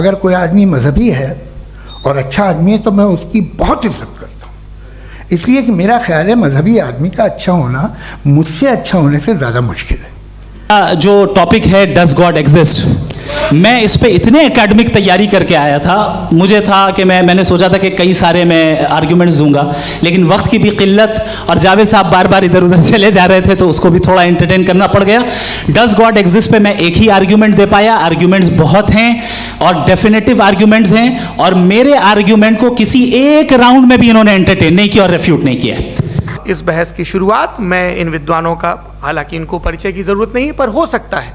अगर कोई आदमी मजहबी है और अच्छा आदमी है तो मैं उसकी बहुत इज्जत करता हूँ, इसलिए कि मेरा ख्याल है मजहबी आदमी का अच्छा होना मुझसे अच्छा होने से ज़्यादा मुश्किल है। जो टॉपिक है डज गॉड एग्जिस्ट, मैं इस पे इतने एकेडमिक तैयारी करके आया था, मुझे था कि मैंने सोचा था कि कई सारे मैं आर्ग्यूमेंट्स दूंगा, लेकिन वक्त की भी किल्लत और जावेद साहब बार बार इधर उधर चले जा रहे थे तो उसको भी थोड़ा एंटरटेन करना पड़ गया। डज गॉड एग्जिस्ट पे मैं एक ही आर्ग्यूमेंट दे पाया, आर्ग्यूमेंट्स बहुत हैं और डेफिनेटिव आर्ग्यूमेंट्स हैं, और मेरे आर्ग्यूमेंट को किसी एक राउंड में भी इन्होंने एंटरटेन नहीं किया और रेफ्यूट नहीं किया। इस बहस की शुरुआत मैं इन विद्वानों का, हालांकि इनको परिचय की ज़रूरत नहीं है पर हो सकता है,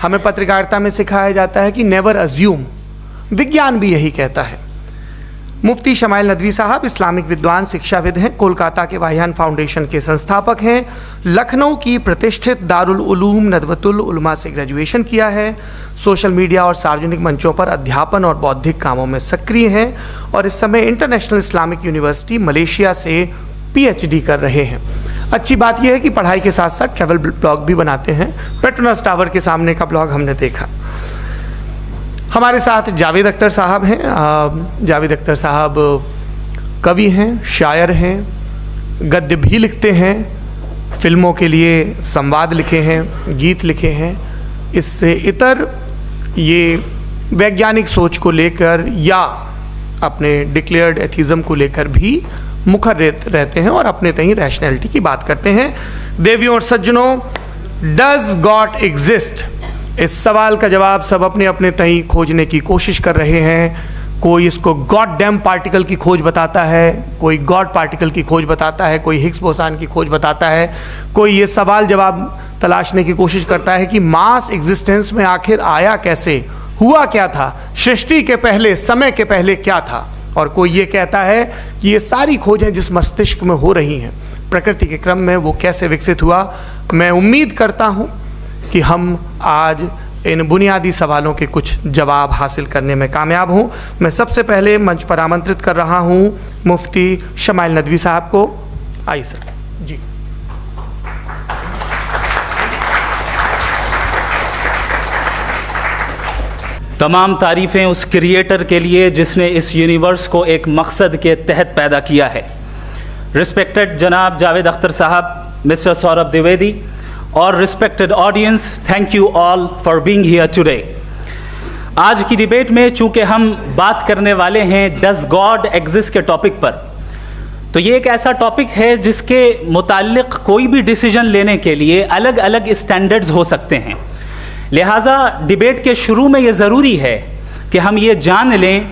हमें पत्रकारिता में सिखाया जाता है कि नेवर अज्यूम, विज्ञान भी यही कहता है। मुफ्ती शमाइल नदवी साहब इस्लामिक विद्वान, शिक्षाविद हैं, कोलकाता के वाहियान फाउंडेशन के संस्थापक हैं, लखनऊ की प्रतिष्ठित दारुल उलूम नदवतुल उलमा से ग्रेजुएशन किया है, सोशल मीडिया और सार्वजनिक मंचों पर अध्यापन और बौद्धिक कामों में सक्रिय हैं और इस समय इंटरनेशनल इस्लामिक यूनिवर्सिटी मलेशिया से PhD कर रहे हैं। अच्छी बात यह है कि पढ़ाई के साथ साथ ट्रैवल ब्लॉग भी बनाते हैं। पेट्रोनस टावर के सामने का ब्लॉग हमने देखा। हमारे साथ जावेद अख्तर साहब हैं। जावेद अख्तर साहब कवि हैं, शायर हैं, गद्य भी लिखते हैं, फिल्मों के लिए संवाद लिखे हैं, गीत लिखे हैं। इससे इतर ये वैज्ञानिक सोच को लेकर या अपने डिक्लेयर्ड एथिज्म को लेकर भी मुखर रहते हैं और अपने तहीं रैशनैलिटी की बात करते हैं। देवियों और सज्जनों, डज गॉड एग्जिस्ट, इस सवाल का जवाब सब अपने अपने तहीं खोजने की कोशिश कर रहे हैं। कोई इसको गॉड डैम पार्टिकल की खोज बताता है, कोई गॉड पार्टिकल की खोज बताता है, कोई हिग्स बोसान की खोज बताता है, कोई ये सवाल जवाब तलाशने की कोशिश करता है कि मास एग्जिस्टेंस में आखिर आया कैसे, हुआ क्या था, सृष्टि के पहले, समय के पहले क्या था, और कोई ये कहता है कि ये सारी खोजें जिस मस्तिष्क में हो रही हैं प्रकृति के क्रम में वो कैसे विकसित हुआ। मैं उम्मीद करता हूँ कि हम आज इन बुनियादी सवालों के कुछ जवाब हासिल करने में कामयाब हों। मैं सबसे पहले मंच पर आमंत्रित कर रहा हूँ मुफ्ती शमाइल नदवी साहब को। आइए सर जी। तमाम तारीफ़ें उस क्रिएटर के लिए जिसने इस यूनिवर्स को एक मकसद के तहत पैदा किया है। रिस्पेक्टेड जनाब जावेद अख्तर साहब, मिस्टर सौरभ द्विवेदी और respected audience, thank you all for being here today. आज की डिबेट में चूंकि हम बात करने वाले हैं डज गॉड एग्जिस्ट के टॉपिक पर, तो ये एक ऐसा टॉपिक है जिसके मुताल्लिक कोई भी डिसीजन लेने के लिए अलग अलग स्टैंडर्ड्स हो सकते हैं। लिहाजा डिबेट के शुरू में ये ज़रूरी है कि हम ये जान लें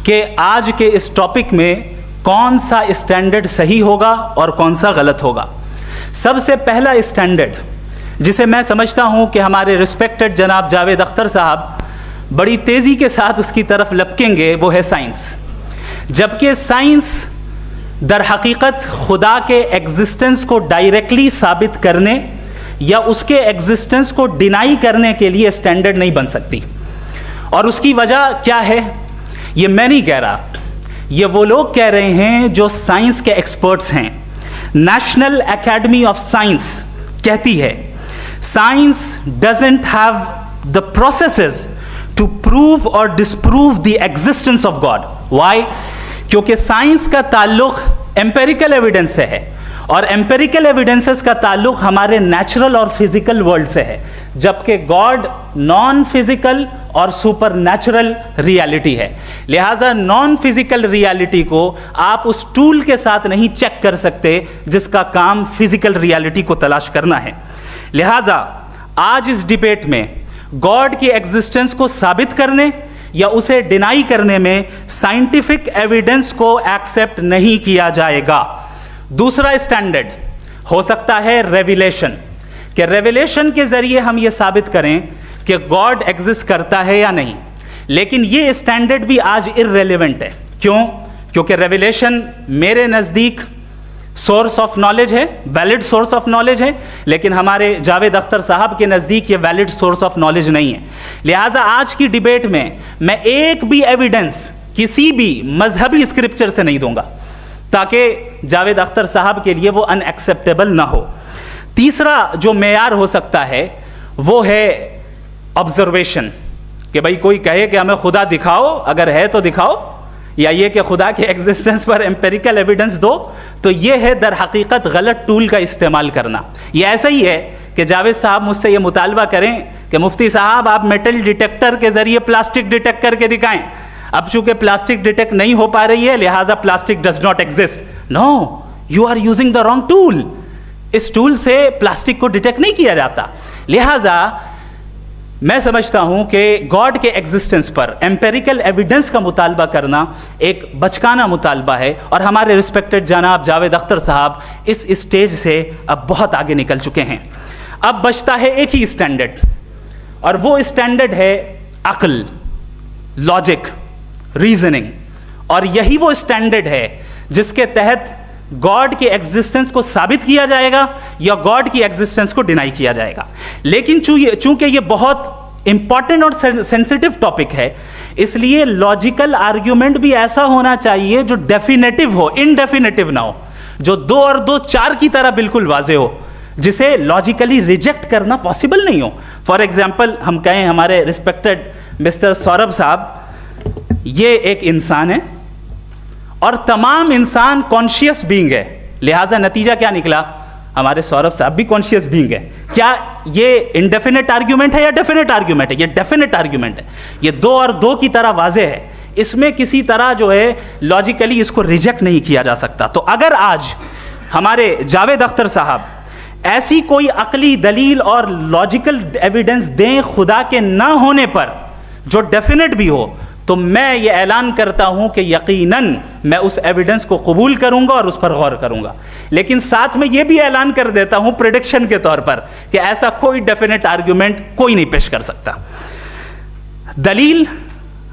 कि आज के इस टॉपिक में कौन सा स्टैंडर्ड सही होगा और कौन सा गलत होगा। सबसे पहला स्टैंडर्ड जिसे मैं समझता हूँ कि हमारे रिस्पेक्टेड जनाब जावेद अख्तर साहब बड़ी तेज़ी के साथ उसकी तरफ लपकेंगे, वो है साइंस। जबकि साइंस दर हकीकत खुदा के एग्जिस्टेंस को डायरेक्टली साबित करने या उसके एग्जिस्टेंस को डिनाई करने के लिए स्टैंडर्ड नहीं बन सकती। और उसकी वजह क्या है, ये मैं नहीं कह रहा, ये वो लोग कह रहे हैं जो साइंस के एक्सपर्ट्स हैं। नेशनल एकेडमी ऑफ साइंस कहती है science doesn't have the processes to prove और disprove the existence of God. Why? क्योंकि साइंस का ताल्लुक एम्पेरिकल एविडेंस से है और एम्पेरिकल एविडेंसेस का ताल्लुक हमारे नेचुरल और फिजिकल वर्ल्ड से है, जबकि गॉड नॉन फिजिकल और सुपर नेचुरल रियलिटी है। लिहाजा नॉन फिजिकल रियलिटी को आप उस टूल के साथ नहीं चेक कर सकते जिसका काम फिजिकल रियलिटी को तलाश करना है। लिहाजा आज इस डिबेट में गॉड की एग्जिस्टेंस को साबित करने या उसे डिनाई करने में साइंटिफिक एविडेंस को एक्सेप्ट नहीं किया जाएगा। दूसरा स्टैंडर्ड हो सकता है रेविलेशन, कि रेविलेशन के जरिए हम ये साबित करें कि गॉड एग्जिस्ट करता है या नहीं। लेकिन ये स्टैंडर्ड भी आज इररेलेवेंट है। क्यों? क्योंकि रेविलेशन मेरे नज़दीक सोर्स ऑफ नॉलेज है, वैलिड सोर्स ऑफ नॉलेज है, लेकिन हमारे जावेद अख्तर साहब के नज़दीक ये वैलिड सोर्स ऑफ नॉलेज नहीं है। लिहाजा आज की डिबेट में मैं एक भी एविडेंस किसी भी मजहबी स्क्रिप्चर से नहीं दूंगा ताकि जावेद अख्तर साहब के लिए वो अनएक्सेप्टेबल ना हो। तीसरा जो मेयार हो सकता है वो है ऑब्जर्वेशन। कि भाई कोई कहे कि हमें खुदा दिखाओ, अगर है तो दिखाओ, या ये कि खुदा के एग्जिस्टेंस पर एम्पेरिकल एविडेंस दो, तो ये है दर हकीकत गलत टूल का इस्तेमाल करना। ये ऐसा ही है कि जावेद साहब मुझसे ये मुतालबा करें कि मुफ्ती साहब आप मेटल डिटेक्टर के ज़रिए प्लास्टिक डिटेक्ट करके दिखाएं। अब चूंकि प्लास्टिक डिटेक्ट नहीं हो पा रही है, लिहाजा plastic does not exist. No, you are using the wrong tool. इस टूल से प्लास्टिक को डिटेक्ट नहीं किया जाता। लिहाजा मैं समझता हूं कि गॉड के एग्जिस्टेंस पर एम्पेरिकल एविडेंस का मुतालबा करना एक बचकाना मुतालबा है, और हमारे रिस्पेक्टेड जनाब जावेद अख्तर साहब इस स्टेज से अब बहुत आगे निकल चुके हैं। अब बचता है एक ही स्टैंडर्ड, और वो स्टैंडर्ड है अक्ल, लॉजिक, रीजनिंग। और यही वो स्टैंडर्ड है जिसके तहत गॉड के एग्जिस्टेंस को साबित किया जाएगा या गॉड की एग्जिस्टेंस को डिनाई किया जाएगा। लेकिन चूंकि ये बहुत इंपॉर्टेंट और सेंसिटिव टॉपिक है, इसलिए लॉजिकल आर्ग्यूमेंट भी ऐसा होना चाहिए जो डेफिनेटिव हो, इनडेफिनेटिव ना हो, जो 2 और 2 4 की तरह बिल्कुल वाजे हो, जिसे लॉजिकली रिजेक्ट करना पॉसिबल नहीं हो। फॉर एग्जाम्पल हम कहें हमारे रिस्पेक्टेड मिस्टर सौरभ साहब, ये एक इंसान है और तमाम इंसान कॉन्शियस बीइंग है, लिहाजा नतीजा क्या निकला, हमारे सौरभ साहब भी कॉन्शियस बीइंग है। क्या ये इनडेफिनेट आर्ग्यूमेंट है या डेफिनेट आर्ग्यूमेंट है? ये डेफिनेट आर्ग्यूमेंट है। ये 2 और 2 की तरह वाजे है, इसमें किसी तरह जो है लॉजिकली इसको रिजेक्ट नहीं किया जा सकता। तो अगर आज हमारे जावेद अख्तर साहब ऐसी कोई अकली दलील और लॉजिकल एविडेंस दें खुदा के ना होने पर जो डेफिनेट भी हो, तो मैं ये ऐलान करता हूं कि यकीनन मैं उस एविडेंस को कबूल करूंगा और उस पर गौर करूंगा। लेकिन साथ में ये भी ऐलान कर देता हूं प्रेडिक्शन के तौर पर कि ऐसा कोई डेफिनेट आर्ग्यूमेंट कोई नहीं पेश कर सकता। दलील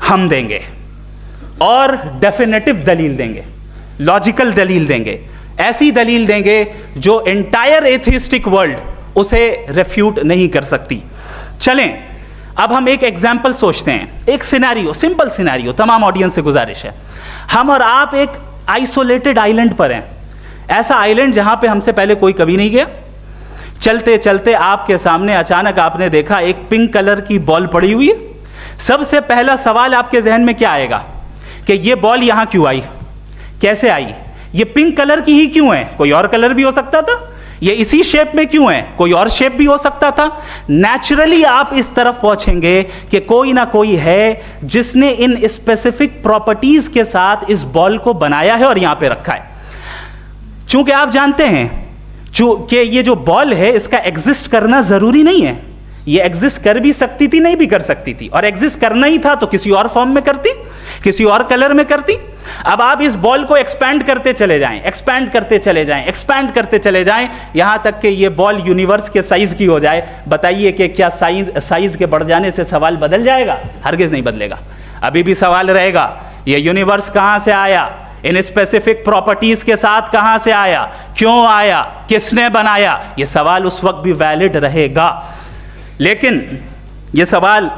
हम देंगे और डेफिनेटिव दलील देंगे, लॉजिकल दलील देंगे, ऐसी दलील देंगे जो एंटायर एथिस्टिक वर्ल्ड उसे रेफ्यूट नहीं कर सकती। चलें अब हम एक एग्जाम्पल सोचते हैं, एक सिनेरियो, सिंपल सिनेरियो, तमाम ऑडियंस से गुजारिश है, हम और आप एक आइसोलेटेड आइलैंड पर हैं, ऐसा आइलैंड जहां पे हमसे पहले कोई कभी नहीं गया। चलते चलते आपके सामने अचानक आपने देखा एक पिंक कलर की बॉल पड़ी हुई है। सबसे पहला सवाल आपके जहन में क्या आएगा कि ये बॉल यहां क्यों आई, कैसे आई, ये पिंक कलर की ही क्यों है, कोई और कलर भी हो सकता था, ये इसी शेप में क्यों है, कोई और शेप भी हो सकता था। नेचुरली आप इस तरफ पहुंचेंगे कि कोई ना कोई है जिसने इन स्पेसिफिक प्रॉपर्टीज के साथ इस बॉल को बनाया है और यहां पे रखा है। चूंकि आप जानते हैं कि ये जो बॉल है इसका एग्जिस्ट करना जरूरी नहीं है, ये एग्जिस्ट कर भी सकती थी, नहीं भी कर सकती थी, और एग्जिस्ट करना ही था तो किसी और फॉर्म में करती, किसी और कलर में करती। अब आप इस बॉल को एक्सपैंड करते चले जाएं, एक्सपैंड करते चले जाएं, एक्सपैंड करते चले जाएं, यहां तक कि ये बॉल यूनिवर्स के साइज की हो जाए। बताइए कि क्या साइज के बढ़ जाने से सवाल बदल जाएगा? हरगिज नहीं बदलेगा। अभी भी सवाल रहेगा, ये यूनिवर्स कहां से आया, इन स्पेसिफिक प्रॉपर्टीज के साथ कहां से आया, क्यों आया, किसने बनाया, ये सवाल उस वक्त भी वैलिड रहेगा। लेकिन ये सवाल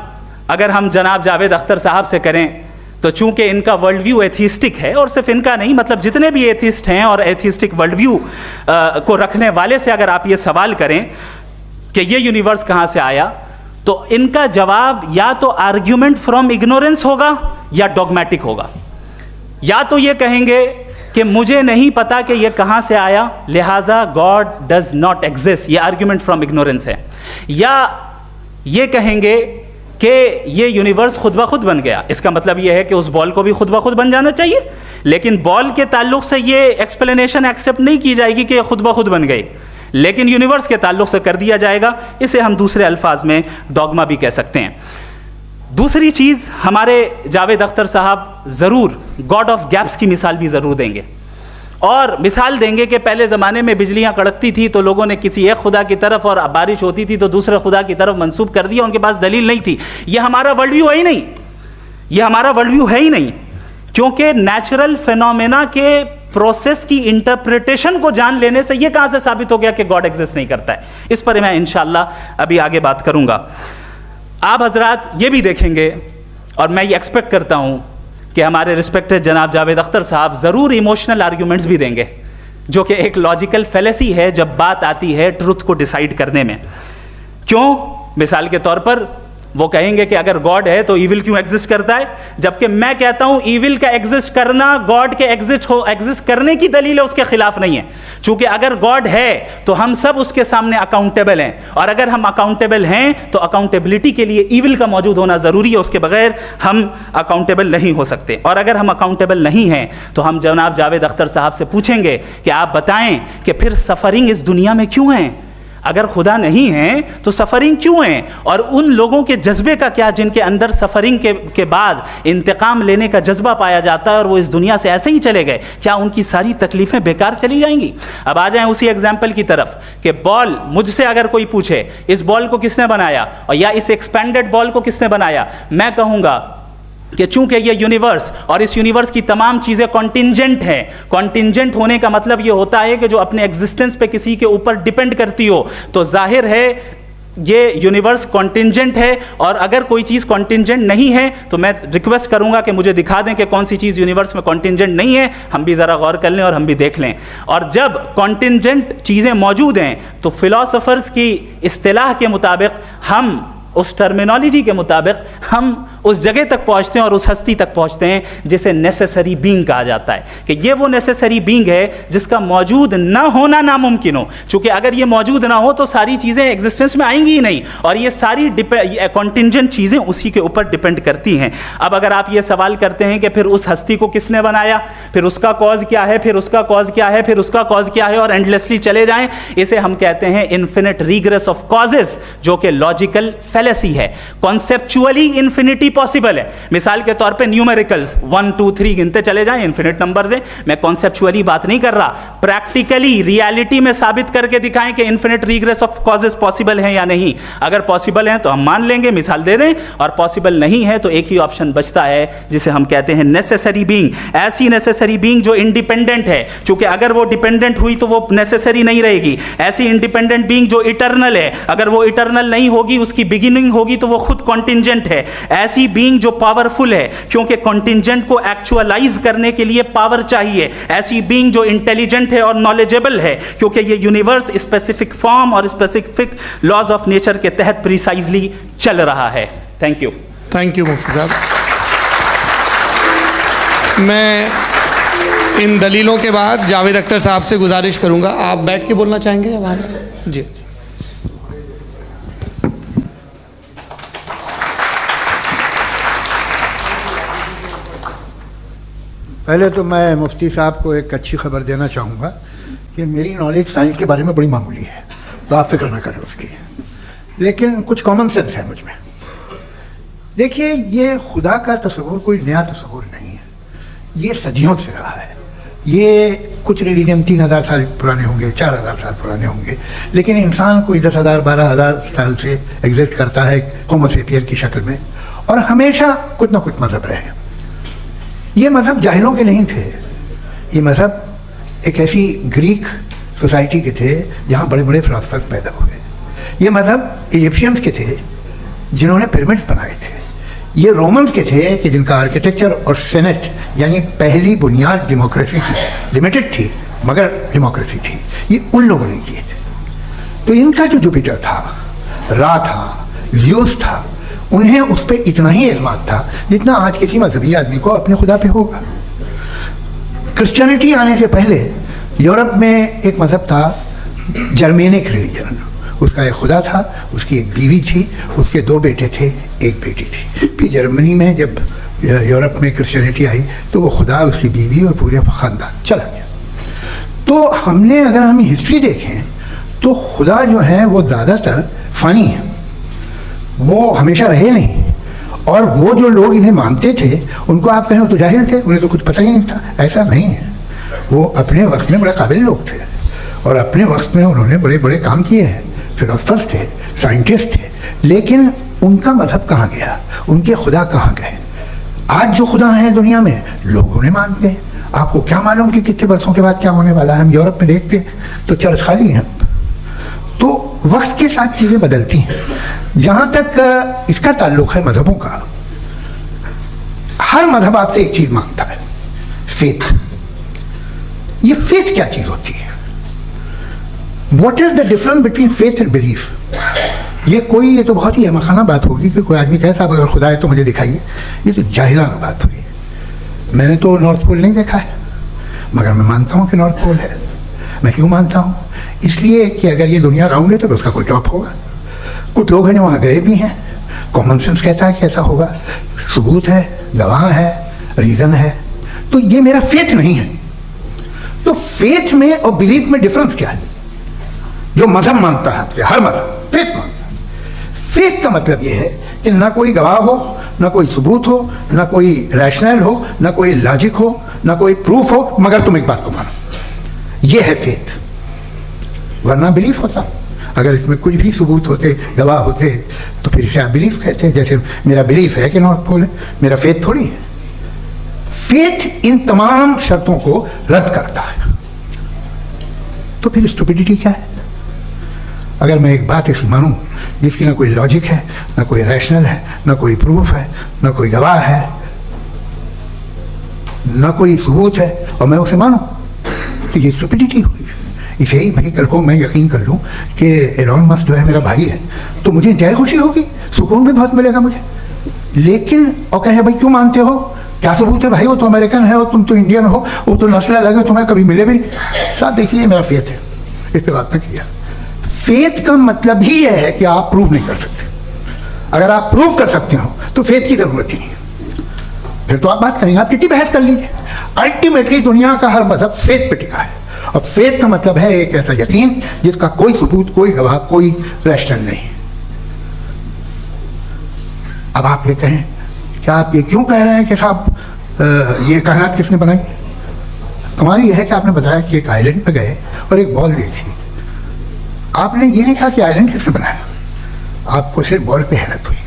अगर हम जनाब जावेद अख्तर साहब से करें तो चूंकि इनका वर्ल्ड व्यू एथिस्टिक है, और सिर्फ इनका नहीं, मतलब जितने भी एथिस्ट हैं और एथिस्टिक वर्ल्ड व्यू को रखने वाले से अगर आप ये सवाल करें कि ये यूनिवर्स कहां से आया, तो इनका जवाब या तो आर्ग्यूमेंट फ्रॉम इग्नोरेंस होगा या डॉगमेटिक होगा। या तो ये कहेंगे कि मुझे नहीं पता कि ये कहां से आया, लिहाजा गॉड डज नॉट एग्जिस्ट, ये आर्ग्यूमेंट फ्रॉम इग्नोरेंस है, या ये कहेंगे कि ये यूनिवर्स खुद ब खुद बन गया। इसका मतलब ये है कि उस बॉल को भी खुद ब खुद बन जाना चाहिए, लेकिन बॉल के ताल्लुक से ये एक्सप्लेनेशन एक्सेप्ट नहीं की जाएगी कि ये खुद ब खुद बन गई, लेकिन यूनिवर्स के ताल्लुक से कर दिया जाएगा। इसे हम दूसरे अल्फाज में डॉगमा भी कह सकते हैं। दूसरी चीज़, हमारे जावेद अख्तर साहब ज़रूर गॉड ऑफ गैप्स की मिसाल भी ज़रूर देंगे, और मिसाल देंगे कि पहले ज़माने में बिजलियाँ कड़कती थी तो लोगों ने किसी एक खुदा की तरफ, और बारिश होती थी तो दूसरे खुदा की तरफ मंसूब कर दिया, उनके पास दलील नहीं थी। ये हमारा वर्ल्ड व्यू है ही नहीं, ये हमारा वर्ल्ड व्यू है ही नहीं, क्योंकि नेचुरल फिनोमेना के प्रोसेस की इंटरप्रिटेशन को जान लेने से ये कहाँ से साबित हो गया कि गॉड एग्जिस्ट नहीं करता है। इस पर मैं इंशाअल्लाह अभी आगे बात करूँगा। आप हजरात ये भी देखेंगे, और मैं ये एक्सपेक्ट करता हूँ कि हमारे रिस्पेक्टेड जनाब जावेद अख्तर साहब ज़रूर इमोशनल आर्ग्यूमेंट्स भी देंगे, जो कि एक लॉजिकल फेलेसी है जब बात आती है ट्रुथ को डिसाइड करने में। क्यों? मिसाल के तौर पर वो कहेंगे कि अगर गॉड है तो ईविल क्यों एग्जिस्ट करता है, जबकि मैं कहता हूं ईविल का एग्जिस्ट करना गॉड के एग्जिस्ट करने की दलील है, उसके खिलाफ नहीं है। चूंकि अगर गॉड है तो हम सब उसके सामने अकाउंटेबल हैं, और अगर हम अकाउंटेबल हैं तो अकाउंटेबिलिटी के लिए ईविल का मौजूद होना जरूरी है, उसके बगैर हम अकाउंटेबल नहीं हो सकते। और अगर हम अकाउंटेबल नहीं हैं तो हम जनाब जावेद अख्तर साहब से पूछेंगे कि आप बताएं कि फिर सफरिंग इस दुनिया में क्यों है? अगर खुदा नहीं है तो सफरिंग क्यों है? और उन लोगों के जज्बे का क्या जिनके अंदर सफरिंग के बाद इंतकाम लेने का जज्बा पाया जाता है और वो इस दुनिया से ऐसे ही चले गए, क्या उनकी सारी तकलीफें बेकार चली जाएंगी? अब आ जाएं उसी एग्जाम्पल की तरफ कि बॉल, मुझसे अगर कोई पूछे इस बॉल को किसने बनाया और या इस एक्सपेंडेड बॉल को किसने बनाया, मैं कहूँगा कि चूंकि ये यूनिवर्स और इस यूनिवर्स की तमाम चीज़ें कॉन्टिंजेंट हैं। कॉन्टिंजेंट होने का मतलब ये होता है कि जो अपने एग्जिस्टेंस पे किसी के ऊपर डिपेंड करती हो, तो जाहिर है ये यूनिवर्स कॉन्टिंजेंट है। और अगर कोई चीज़ कॉन्टिंजेंट नहीं है तो मैं रिक्वेस्ट करूंगा कि मुझे दिखा दें कि कौन सी चीज़ यूनिवर्स में कॉन्टिंजेंट नहीं है, हम भी ज़रा गौर कर लें और हम भी देख लें। और जब कॉन्टिंजेंट चीज़ें मौजूद हैं तो फिलोसोफर्स की इस्तिलाह के मुताबिक, हम उस टर्मिनोलॉजी के मुताबिक हम उस जगह तक पहुंचते हैं और उस हस्ती तक पहुंचते हैं जिसे नेसेसरी बीइंग कहा जाता है, कि ये वो नेसेसरी बीइंग है जिसका मौजूद ना होना नामुमकिन हो। चूंकि अगर ये मौजूद ना हो तो सारी चीज़ें एग्जिस्टेंस में आएंगी ही नहीं, और ये सारी कॉन्टिंजेंट चीज़ें उसी के ऊपर डिपेंड करती हैं। अब अगर आप ये सवाल करते हैं कि फिर उस हस्ती को किसने बनाया, फिर उसका कॉज क्या है, फिर उसका कॉज क्या है, फिर उसका कॉज क्या है, और एंडलेसली चले जाएं, इसे हम कहते हैं इन्फिनिट रीग्रेस ऑफ कॉजेस, जो कि लॉजिकल फैलेसी है। कॉन्सेप्चुअली इन्फिनिटी पॉसिबल है। मिसाल के तौर पे न्यूमेरिकल्स 1 2 3 गिनते चले जाएं, इन्फिनिट नंबर्स हैं। मैं कॉन्सेप्चुअली बात नहीं कर रहा, प्रैक्टिकली रियलिटी में साबित करके दिखाएं कि infinite regress of causes possible हैं या नहीं। अगर पॉसिबल हैं तो हम मान लेंगे, मिसाल दे दें, और पॉसिबल नहीं है तो एक ही ऑप्शन बचता है जिसे हम कहते हैं नेसेसरी बीइंग। ऐसी नेसेसरी बीइंग जो इंडिपेंडेंट है, क्योंकि अगर वो डिपेंडेंट हुई तो वो नेसेसरी नहीं रहेगी। ऐसी इंडिपेंडेंट बीइंग जो इटर्नल है, अगर वो इटर्नल नहीं होगी, उसकी बिगिनिंग होगी तो वो खुद कॉन्टिंजेंट है। ऐसी बीइंग जो पावरफुल है, क्योंकि कॉन्टिंजेंट को एक्चुअलाइज करने के लिए पावर चाहिए। ऐसी बीइंग जो इंटेलिजेंट है और नॉलेजेबल है, क्योंकि ये यूनिवर्स स्पेसिफिक फॉर्म और स्पेसिफिक लॉज ऑफ नेचर के तहत प्रिसाइजली चल रहा है। Thank you. थैंक यू मुफ्ती साहब। मैं इन दलीलों के बाद जावेद अख्तर साहब से गुजारिश करूंगा, आप बैठ के बोलना चाहेंगे या बाहर? जी। पहले तो मैं मुफ्ती साहब को एक अच्छी खबर देना चाहूँगा कि मेरी नॉलेज साइंस के बारे में बड़ी मामूली है, तो आप फिक्र ना करें उसकी, लेकिन कुछ कॉमन सेंस है मुझ में। देखिए, ये खुदा का तस्वुर कोई नया तस्वुर नहीं है, ये सदियों से रहा है। ये कुछ रिलीजन 3000 साल पुराने होंगे, 4000 साल पुराने होंगे, लेकिन इंसान कोई 10,000 12,000 साल से एग्जिस्ट करता है होमो सेपियन की शक्ल में, और हमेशा कुछ ना कुछ मज़हब रहे। ये मज़हब जाहिलों के नहीं थे, ये मज़हब एक ऐसी ग्रीक सोसाइटी के थे जहाँ बड़े बड़े फिलोसफर्स पैदा हुए। ये मज़हब इजिप्शियंस के थे जिन्होंने पिरामिड्स बनाए थे। ये रोमन्स के थे कि जिनका आर्किटेक्चर और सेनेट यानी पहली बुनियाद डेमोक्रेसी थी, लिमिटेड थी मगर डेमोक्रेसी थी, ये उन लोगों ने किए थे। तो इनका जो जुपिटर था, रा था, ज़्यूस था, उन्हें उस पर इतना ही एतमाद था जितना आज किसी मजहबी आदमी को अपने खुदा पे होगा। क्रिश्चियनिटी आने से पहले यूरोप में एक मज़हब था जर्मेनिक रिलीजन, उसका एक खुदा था, उसकी एक बीवी थी, उसके 2 बेटे थे, एक बेटी थी। फिर जर्मनी में जब यूरोप में क्रिश्चियनिटी आई तो वो खुदा, उसकी बीवी और पूरे ख़ानदान चला गया। तो हमने अगर हम हिस्ट्री देखें तो खुदा जो है वो ज़्यादातर फ़नी है, वो हमेशा रहे नहीं। और वो जो लोग इन्हें मानते थे उनको आप कहें तो जाहिल थे, उन्हें तो कुछ पता ही नहीं था, ऐसा नहीं है। वो अपने वक्त में बड़े काबिल लोग थे और अपने वक्त में उन्होंने बड़े बड़े काम किए हैं, फिलोसफर्स थे, साइंटिस्ट थे, लेकिन उनका मजहब कहाँ गया, उनके खुदा कहाँ गए? आज जो खुदा हैं दुनिया में लोग उन्हें मानते हैं। आपको क्या मालूम कि कितने वर्षों के बाद क्या होने वाला है? हम यूरोप में देखते हैं तो चर्च खाली हैं। तो वक्त के साथ चीज़ें बदलती हैं। जहाँ तक इसका ताल्लुक है मजहबों का, हर मजहब आपसे एक चीज़ मांगता है, फेथ। ये फेथ क्या चीज़ होती है? What is the difference between faith and belief? ये तो बहुत ही अहमकाना बात होगी कि कोई आदमी कहे साहब अगर खुदा है तो मुझे दिखाइए। ये तो जाहिलाना बात हुई। मैंने तो नॉर्थ पोल नहीं देखा है, मगर मैं मानता हूँ कि नॉर्थ पोल है। मैं क्यों मानता हूँ? इसलिए कि अगर ये दुनिया राउंड है तो उसका कोई टॉप होगा। कुछ लोग हैं जो वहाँ गए भी हैं, कॉमन सेंस कहता है कि ऐसा होगा, सबूत है, गवाह है, रीज़न है। तो ये मेरा फेथ नहीं है। तो फेथ में और बिलीफ में डिफरेंस क्या है? जो मजहब मानता है, हर मजहब फेथ मानता है। फेथ का मतलब ये है कि ना कोई गवाह हो, ना कोई सबूत हो, ना कोई रैशनल हो, ना कोई लॉजिक हो, ना कोई प्रूफ हो, मगर तुम एक बात को मानो। ये है फेथ। वरना बिलीफ होता। अगर इसमें कुछ भी सबूत होते, गवाह होते, तो फिर इसे आप बिलीफ कहते हैं। जैसे मेरा बिलीफ है कि नॉर्थ पोल है, मेरा फेथ थोड़ी है। फेथ इन तमाम शर्तों को रद्द करता है। तो फिर स्टुपिडिटी क्या है? अगर मैं एक बात ऐसी मानूं जिसकी ना कोई लॉजिक है, ना कोई रैशनल है, ना कोई प्रूफ है, ना कोई गवाह है, ना कोई सबूत है, और मैं उसे मानूं, तो ये स्टुपिडिटी हुई। इसे ही भाई कल को मैं यकीन कर लूं कि एलॉन मस्क जो है मेरा भाई है, तो मुझे इंतहाई खुशी होगी, सुकून भी बहुत मिलेगा मुझे। लेकिन और कहे भाई क्यों मानते हो, क्या सबूत है भाई, वो तो अमेरिकन है और तुम तो इंडियन हो, वो तो नस्ल अलग है, तुम्हें कभी मिले भी नहीं। साहब देखिए मेरा फेथ है, इस पर बात न किया। फेथ का मतलब ही यह है कि आप प्रूव नहीं कर सकते। अगर आप प्रूव कर सकते हो तो फेथ की जरूरत ही नहीं, फिर तो आप बात करेंगे, आप कितनी बहस कर लीजिए। अल्टीमेटली दुनिया का हर मजहब फेथ पे टिका है, और फेथ का मतलब है एक ऐसा यकीन जिसका कोई सबूत, कोई गवाह, कोई रैशनल नहीं। अब आप ये कहें, क्या आप ये क्यों कह रहे हैं कि साहब ये कायनात किसने बनाई? कमाल ये है कि आपने बताया कि एक आइलैंड पे गए और एक बॉल देखी। आपने ये नहीं कहा कि आइलैंड किसने बनाया, आपको सिर्फ बॉल पे हैरत हुई।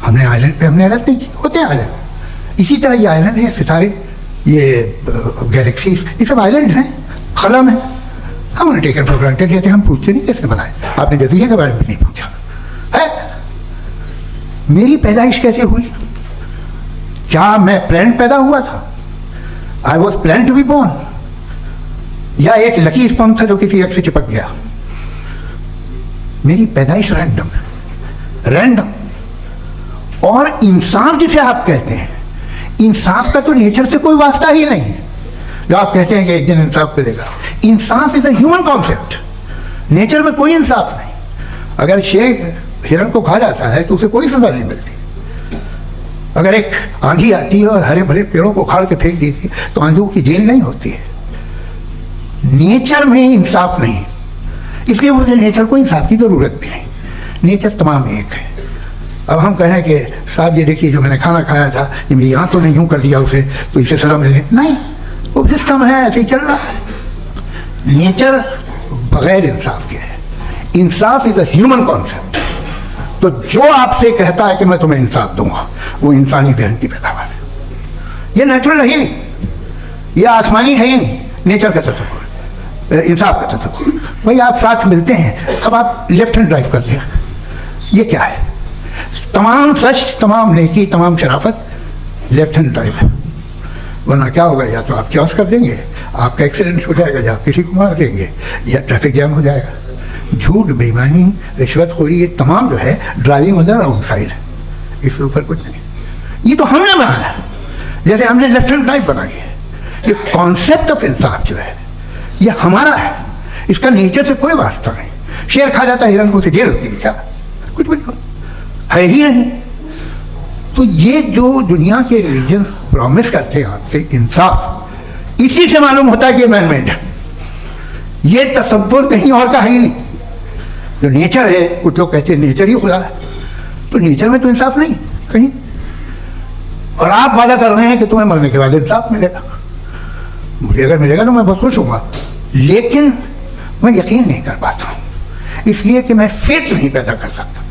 हमने आइलैंड पे हमने हैरत नहीं की, होते हैं आइलैंड। इसी तरह ये आइलैंड है, सितारे, ये गैलेक्सीज, ये सब आइलैंड हैं, खला में। हम उन्हें टेकन फॉर ग्रांटेड लेते, हम पूछते नहीं किसने बनाए। आपने जजीरे के बारे में नहीं पूछा है। मेरी पैदाइश कैसे हुई? क्या मैं प्लान पैदा हुआ था? I was plan to be born, या एक लकी स्पर्म था जो किसी एक से चिपक गया? मेरी पैदाइश रैंडम है, रैंडम। और इंसाफ जिसे आप कहते हैं, इंसाफ का तो नेचर से कोई वास्ता ही नहीं है। जो आप कहते हैं कि एक दिन इंसाफ मिलेगा, इंसाफ is a human concept, nature में कोई इंसाफ नहीं। अगर शेर हिरण को खा जाता है तो उसे कोई सजा नहीं मिलती। अगर एक आंधी आती है और हरे भरे पेड़ों को उखाड़ के फेंक देती है तो आंधियों की जेल नहीं होती है। नेचर में इंसाफ नहीं, इसलिए मुझे नेचर को इंसाफ की जरूरत भी नहीं। नेचर तमाम एक है। अब हम कहें कि साहब ये देखिए जो मैंने खाना खाया था, ये मेरी आंतों ने यूं कर दिया उसे, तो इसे सजा मिलने नहीं, वो सिस्टम है, ऐसे ही चल रहा है। नेचर बगैर इंसाफ के है। इंसाफ इज अ ह्यूमन कॉन्सेप्ट। तो जो आपसे कहता है कि मैं तुम्हें इंसाफ दूंगा, वो इंसानी जहन की पैदावार है। ये नेचुरल है ही नहीं, ये आसमानी है ही नहीं। नेचर का तस्वुर, इंसाफ का तस्वुर। भाई आप साथ मिलते हैं, अब आप लेफ्ट हैंड ड्राइव करते हैं, ये क्या है? तमाम सच, तमाम नेकी, तमाम शराफत लेफ्ट हैंड ड्राइव है। वरना क्या होगा, या तो आप क्रॉस कर देंगे, आपका एक्सीडेंट हो जाएगा, या आप किसी को मार देंगे, या ट्रैफिक जैम हो जाएगा। झूठ, बेईमानी, रिश्वतखोरी, ये तमाम जो है driving on the wrong side, इसके ऊपर कुछ नहीं। ये तो हमने बनाया, जैसे हमने लेफ्ट हैंड ड्राइव बनाई है। ये कॉन्सेप्ट ऑफ इंसाफ जो है ये हमारा है, इसका नेचर से कोई वास्ता नहीं। शेर खा जाता है हिरन को, उसे जेल होती है क्या? कुछ भी है ही नहीं। तो ये जो दुनिया के रिलीजन प्रॉमिस करते हैं आपसे इंसाफ, इसी से मालूम होता है कि मैन मेड है। ये तसव्वुर कहीं और का है ही नहीं। जो नेचर है, कुछ लोग कहते हैं नेचर ही खुदा है, तो नेचर में तो इंसाफ नहीं कहीं। और आप वादा कर रहे हैं कि तुम्हें मरने के बाद इंसाफ मिलेगा। मुझे अगर मिलेगा तो मैं बहुत खुश होऊंगा, लेकिन मैं यकीन नहीं कर पाता हूँ, इसलिए कि मैं फेथ नहीं पैदा कर सकता।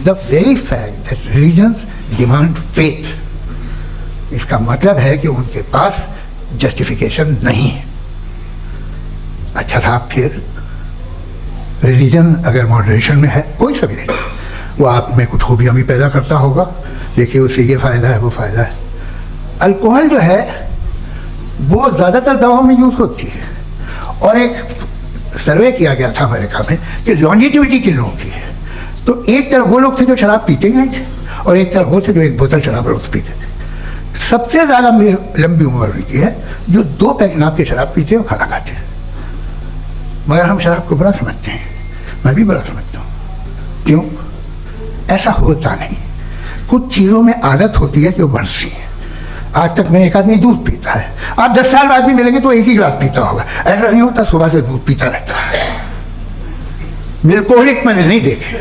The very fact that religions demand faith, इसका मतलब है कि उनके पास जस्टिफिकेशन नहीं है। अच्छा साहब, फिर रिलीजन अगर मॉडरेशन में है, कोई सा भी नहीं, वो आप में कुछ खूबियाँ भी पैदा करता होगा। देखिए उससे ये फ़ायदा है, वो फ़ायदा है। अल्कोहल जो है वो ज़्यादातर दवाओं में यूज़ होती है, और एक सर्वे किया गया था अमेरिका में कि लॉन्जिटिविटी किन लोगों की है, तो एक तरफ वो लोग थे जो शराब पीते ही नहीं थे और एक तरफ वो थे जो एक बोतल शराब रोज पीते थे। सबसे ज़्यादा लंबी उम्र उनकी है जो 2 पैक नाप के शराब पीते और खाना खाते हैं। मगर हम शराब को बुरा समझते हैं, मैं भी बुरा समझता हूँ। क्यों? ऐसा होता नहीं। कुछ चीज़ों में आदत होती है जो बढ़ती है। आज तक मैं एक आदमी दूध पीता है, आप 10 साल बाद भी मिलेंगे तो एक ही गिलास पीता होगा। ऐसा नहीं होता सुबह से दूध पीता रहता है। अल्कोहलिक मैंने नहीं देखे,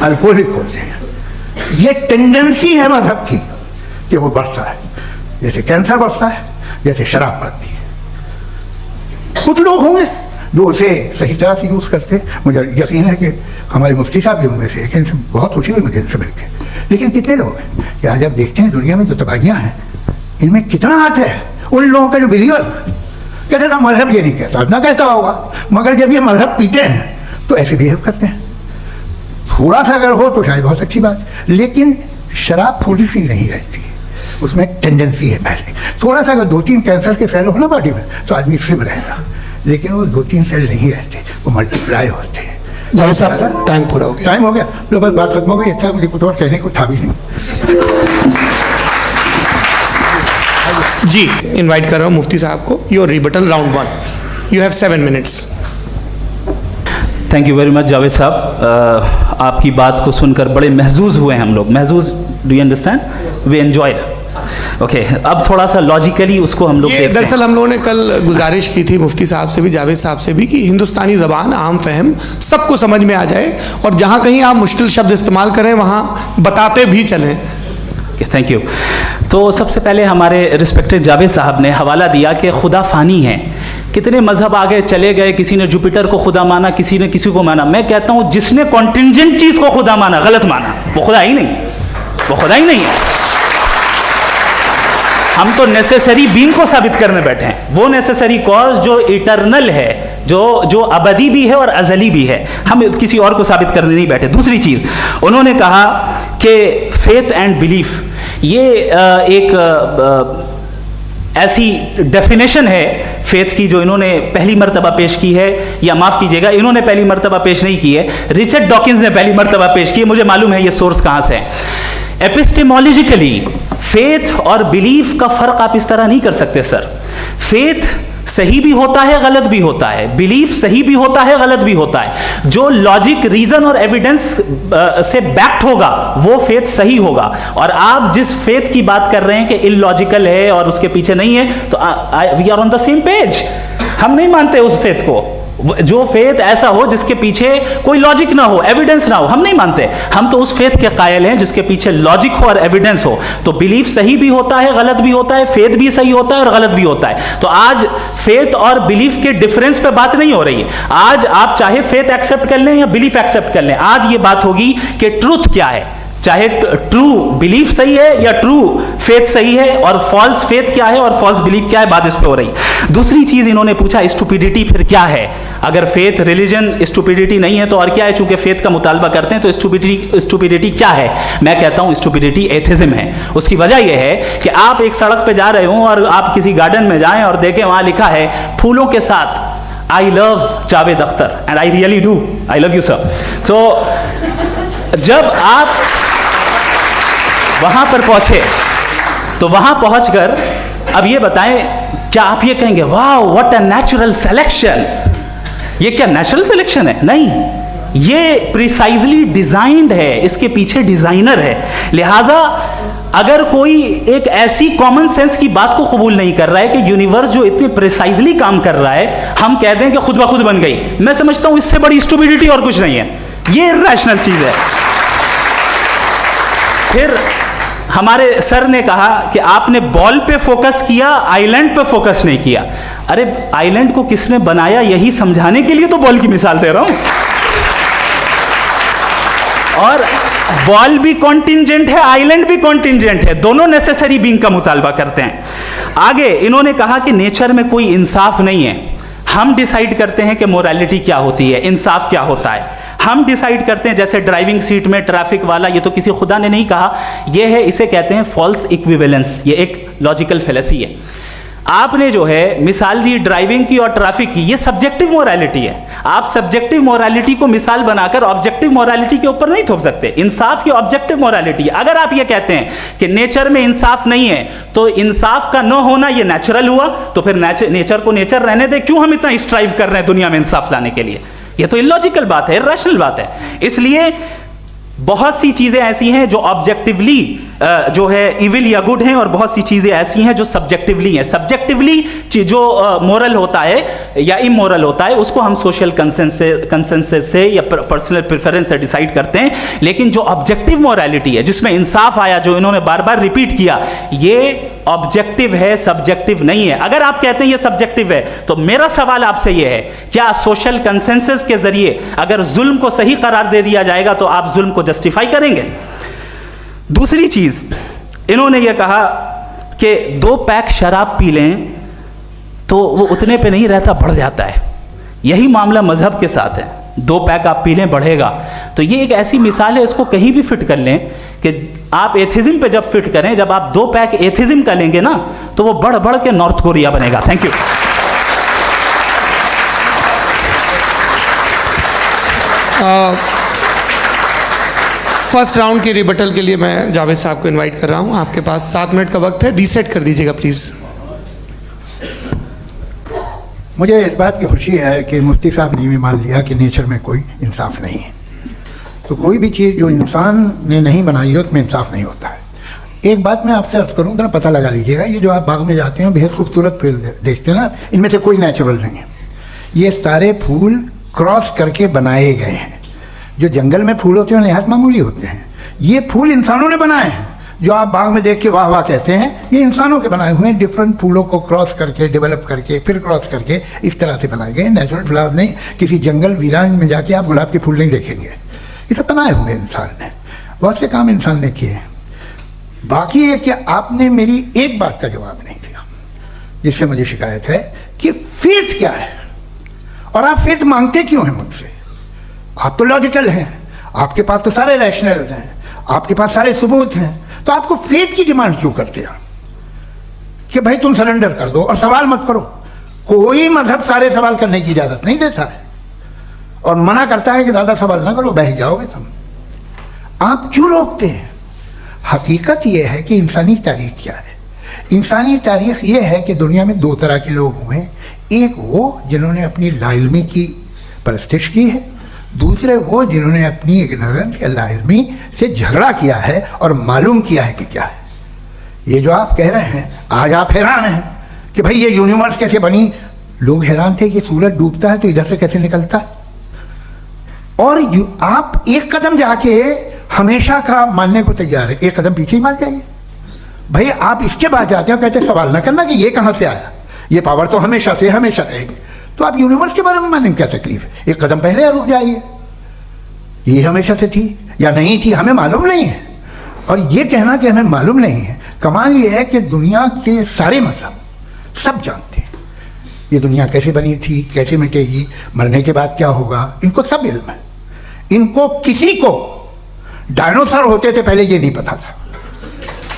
अल्कोहलिक होते हैं। ये टेंडेंसी है मजहब की कि वो बढ़ता है, जैसे कैंसर बढ़ता है, जैसे शराब बढ़ती है। कुछ लोग होंगे जो उसे सही तरह से यूज़ करते हैं। मुझे यकीन है कि हमारे मुफ्ती साहब भी उनमें से एक, इनसे बहुत खुशी हुई मुझे इनसे मिलकर। लेकिन कितने लोग हैं कि आज आप देखते हैं दुनिया में जो तबाहियाँ हैं इनमें कितना हाथ है उन लोगों का जो बिलीवर कहते था मजहब ये नहीं कहता, ना कहता होगा, मगर जब ये मजहब पीते हैं तो ऐसे बिहेव करते हैं। थोड़ा सा अगर हो तो शायद बहुत अच्छी बात, लेकिन शराब थोड़ी सी नहीं रहती, उसमें टेंडेंसी है। पहले थोड़ा सा अगर 2-3 कैंसर के सेल हो ना बॉडी में तो आदमी फिर रहेगा, लेकिन वो 2-3 सेल नहीं रहते, वो मल्टीप्लाई होते हैं। जावेद साहब टाइम पूरा हो गया। टाइम हो गया, तो बस बात खत्म हो गई। अच्छा, मुझे कुछ और कहने को था भी नहीं। जी, इनवाइट कर रहा हूँ मुफ्ती साहब को। Your rebuttal round 1, you have 7 minutes. Thank you very much Javed साहब। आपकी बात को सुनकर बड़े महजूज हुए हम लोग। महजूज, do you understand? We enjoyed. Okay, अब थोड़ा सा लॉजिकली उसको हम लोग दरअसल हम लोगों ने कल गुजारिश की थी मुफ्ती साहब से भी, जावेद साहब से भी, कि हिंदुस्तानी ज़बान आम फहम सबको समझ में आ जाए और जहाँ कहीं आप मुश्किल शब्द इस्तेमाल करें वहाँ बताते भी चलें। Thank you. तो सबसे पहले हमारे रिस्पेक्टेड जावेद साहब ने हवाला दिया कि खुदा फ़ानी है। कितने मजहब आगे चले गए, किसी ने जुपिटर को खुदा माना, किसी ने किसी को माना। मैं कहता हूँ जिसने कॉन्टिंजेंट चीज़ को खुदा माना, गलत माना, वो खुदा ही नहीं, वो खुदा ही नहीं है। हम तो नेसेसरी बीइंग को साबित करने बैठे हैं, वो नेसेसरी कॉज जो इटरनल है, जो अबदी भी है और अजली भी है। हम किसी और को साबित करने नहीं बैठे। दूसरी चीज़ उन्होंने कहा कि फेथ एंड बिलीफ, ये एक ऐसी डेफिनेशन है फेथ की जो इन्होंने पहली मर्तबा पेश की है, या माफ़ कीजिएगा इन्होंने पहली मर्तबा पेश नहीं की है, रिचर्ड डॉकिंस ने पहली मर्तबा पेश की है। मुझे मालूम है ये सोर्स कहाँ से है। एपिस्टेमोलॉजिकली फेथ और बिलीफ का फ़र्क आप इस तरह नहीं कर सकते सर। फेथ सही भी होता है, गलत भी होता है। बिलीफ सही भी होता है, गलत भी होता है। जो लॉजिक, रीजन और एविडेंस से बैक्ड होगा वो फेथ सही होगा। और आप जिस फेथ की बात कर रहे हैं कि इलॉजिकल है और उसके पीछे नहीं है, तो we are on the same page. हम नहीं मानते उस फेथ को, जो फेथ ऐसा हो जिसके पीछे कोई लॉजिक ना हो, एविडेंस ना हो, हम नहीं मानते। हम तो उस फेथ के कायल हैं जिसके पीछे लॉजिक हो और एविडेंस हो। तो बिलीफ सही भी होता है, गलत भी होता है, फेथ भी सही होता है और गलत भी होता है। तो आज फेथ और बिलीफ के डिफरेंस पे बात नहीं हो रही है। आज आप चाहे फेथ एक्सेप्ट कर लें या बिलीफ एक्सेप्ट कर लें, आज ये बात होगी कि ट्रूथ क्या है। चाहे ट्रू बिलीफ सही है या ट्रू फेथ सही है, और फॉल्स फेथ क्या है और फॉल्स बिलीफ क्या है, बात इस पे हो रही है। दूसरी चीज इन्होंने पूछा स्टुपिडिटी फिर क्या है। अगर फेथ रिलीजन स्टुपिडिटी नहीं है तो और क्या है? चूंकि फेथ का मुतालबा करते हैं तो स्टुपिडिटी क्या है? मैं कहता हूं स्टुपिडिटी एथिज्म है। उसकी वजह यह है कि आप एक सड़क पे जा रहे हो और आप किसी गार्डन में जाएं और देखें वहां लिखा है फूलों के साथ I love Javed Akhtar, and I really do, I love you sir. So जब आप वहां पर पहुंचे तो वहां पहुंचकर अब ये बताएं, क्या आप ये कहेंगे वाह व्हाट अ नेचुरल सिलेक्शन? ये क्या नेचुरल सिलेक्शन है? नहीं, ये प्रिसाइजली डिजाइंड है, इसके पीछे डिजाइनर है। लिहाजा अगर कोई एक ऐसी कॉमन सेंस की बात को कबूल नहीं कर रहा है कि यूनिवर्स जो इतने प्रिसाइजली काम कर रहा है, हम कह दें कि खुद ब खुद बन गई, मैं समझता हूं इससे बड़ी स्टुपिडिटी और कुछ नहीं है। ये इर्रेशनल चीज है। फिर हमारे सर ने कहा कि आपने बॉल पे फोकस किया, आइलैंड पे फोकस नहीं किया। अरे आइलैंड को किसने बनाया यही समझाने के लिए तो बॉल की मिसाल दे रहा हूं। और बॉल भी कॉन्टिंजेंट है, आइलैंड भी कॉन्टिंजेंट है, दोनों नेसेसरी बीइंग का मुतालबा करते हैं। आगे इन्होंने कहा कि नेचर में कोई इंसाफ नहीं है। हम डिसाइड करते हैं कि मोरालिटी क्या होती है, इंसाफ क्या होता है। हम डिसाइड करते हैं, जैसे ड्राइविंग सीट में ट्रैफिक वाला, ये तो किसी खुदा ने नहीं कहा, ये है, इसे कहते हैं फॉल्स इक्विवेलेंस। ये एक लॉजिकल फेलेसी है। आपने जो है मिसाल दी ड्राइविंग की और ट्रैफिक की, ये सब्जेक्टिव मोरालिटी है। आप सब्जेक्टिव मोरालिटी को मिसाल बनाकर ऑब्जेक्टिव मोरालिटी के ऊपर नहीं थोप सकते। इंसाफ की ऑब्जेक्टिव मोरालिटी है। अगर आप ये कहते हैं कि नेचर में इंसाफ नहीं है, तो इंसाफ का न होना ये नेचुरल हुआ, तो फिर नेचर को नेचर रहने दे। क्यों हम इतना स्ट्राइव कर रहे हैं दुनिया में इंसाफ लाने के लिए? ये तो इलॉजिकल बात है, इरैशनल बात है। इसलिए बहुत सी चीजें ऐसी हैं जो ऑब्जेक्टिवली जो है इविल या गुड हैं, और बहुत सी चीजें ऐसी हैं जो सब्जेक्टिवली हैं। सब्जेक्टिवली जो मोरल होता है या इमोरल होता है, उसको हम सोशल कंसेंसस से या पर्सनल प्रेफरेंस से डिसाइड करते हैं। लेकिन जो ऑब्जेक्टिव मोरालिटी है, जिसमें इंसाफ आया, जो इन्होंने बार बार रिपीट किया, ये ऑब्जेक्टिव है, सब्जेक्टिव नहीं है। अगर आप कहते हैं ये सब्जेक्टिव है, तो मेरा सवाल आपसे ये है, क्या सोशल कंसेंसस के जरिए अगर जुल्म को सही करार दे दिया जाएगा तो आप जुल्म को जस्टिफाई करेंगे? दूसरी चीज, इन्होंने ये कहा कि 2 पैक शराब पी लें तो वो उतने पे नहीं रहता, बढ़ जाता है। यही मामला मजहब के साथ है। 2 पैक आप पी लें, बढ़ेगा। तो ये एक ऐसी मिसाल है, इसको कहीं भी फिट कर लें कि आप एथिज्म पे जब फिट करें, जब आप 2 पैक एथिज्म का लेंगे ना, तो वो बढ़ बढ़ के नॉर्थ कोरिया बनेगा। Thank you. फर्स्ट राउंड की रिबटल के लिए मैं जावेद साहब को इनवाइट कर रहा हूं। आपके पास 7 मिनट का वक्त है, रीसेट कर दीजिएगा प्लीज़। मुझे इस बात की खुशी है कि मुफ्ती साहब ने भी मान लिया कि नेचर में कोई इंसाफ नहीं है। तो कोई भी चीज़ जो इंसान ने नहीं बनाई है उसमें इंसाफ नहीं होता है। एक बात मैं आपसे अर्ज करूँ, जरा पता लगा लीजिएगा, ये जो आप बाग में जाते हैं बेहद खूबसूरत फूल देखते हैं ना, इनमें से कोई नेचुरल नहीं है। ये सारे फूल क्रॉस करके बनाए गए हैं। जो जंगल में फूल होते हैं निहायत मामूली होते हैं। ये फूल इंसानों ने बनाए हैं। जो आप बाग में देख के वाह वाह कहते हैं, ये इंसानों के बनाए हुए हैं। डिफरेंट फूलों को क्रॉस करके, डेवलप करके, फिर क्रॉस करके इस तरह से बनाए गए। नेचुरल फ्लावर नहीं। किसी जंगल वीरान में जाके आप गुलाब के फूल नहीं देखेंगे। ये सब बनाए हुए इंसान ने, बहुत से काम इंसान ने किए हैं। बाकी है कि आपने मेरी एक बात का जवाब नहीं दिया, जिससे मुझे शिकायत है कि फेथ क्या है और आप फेथ मांगते क्यों हैं मुझसे? आप तो लॉजिकल हैं, आपके पास तो सारे रैशनल्स हैं, आपके पास सारे सबूत हैं, तो आपको फेथ की डिमांड क्यों करते हैं कि भाई तुम सरेंडर कर दो और सवाल मत करो? कोई मजहब सारे सवाल करने की इजाजत नहीं देता है और मना करता है कि ज्यादा सवाल ना करो, बह जाओगे तुम। आप क्यों रोकते हैं? हकीकत यह है कि इंसानी तारीख क्या है। इंसानी तारीख यह है कि दुनिया में 2 तरह के लोग हुए। एक वो जिन्होंने अपनी लाइल्मी की परस्तिश की है, दूसरे वो जिन्होंने अपनी इग्नोरेंस या लाइल्मी से झगड़ा किया है और मालूम किया है कि क्या है। ये जो आप कह रहे हैं, आज आप हैरान हैं कि भाई ये यूनिवर्स कैसे बनी। लोग हैरान थे कि सूरज डूबता है तो इधर से कैसे निकलता है। और आप एक कदम जाके हमेशा का मानने को तैयार है, एक कदम पीछे ही मान जाइए। भाई आप इसके बाद जाते हो, कहते सवाल ना करना कि ये कहाँ से आया, ये पावर तो हमेशा से हमेशा रहेगी। तो आप यूनिवर्स के बारे में मानेंगे क्या तकलीफ है? एक कदम पहले रुक जाइए। ये हमेशा से थी या नहीं थी, हमें मालूम नहीं है। और ये कहना कि हमें मालूम नहीं है, कमाल ये है कि दुनिया के सारे मजहब सब जानते हैं ये दुनिया कैसे बनी थी, कैसे मिटेगी, मरने के बाद क्या होगा, इनको सब इल्म है। इनको किसी को डायनासोर होते थे पहले ये नहीं पता था,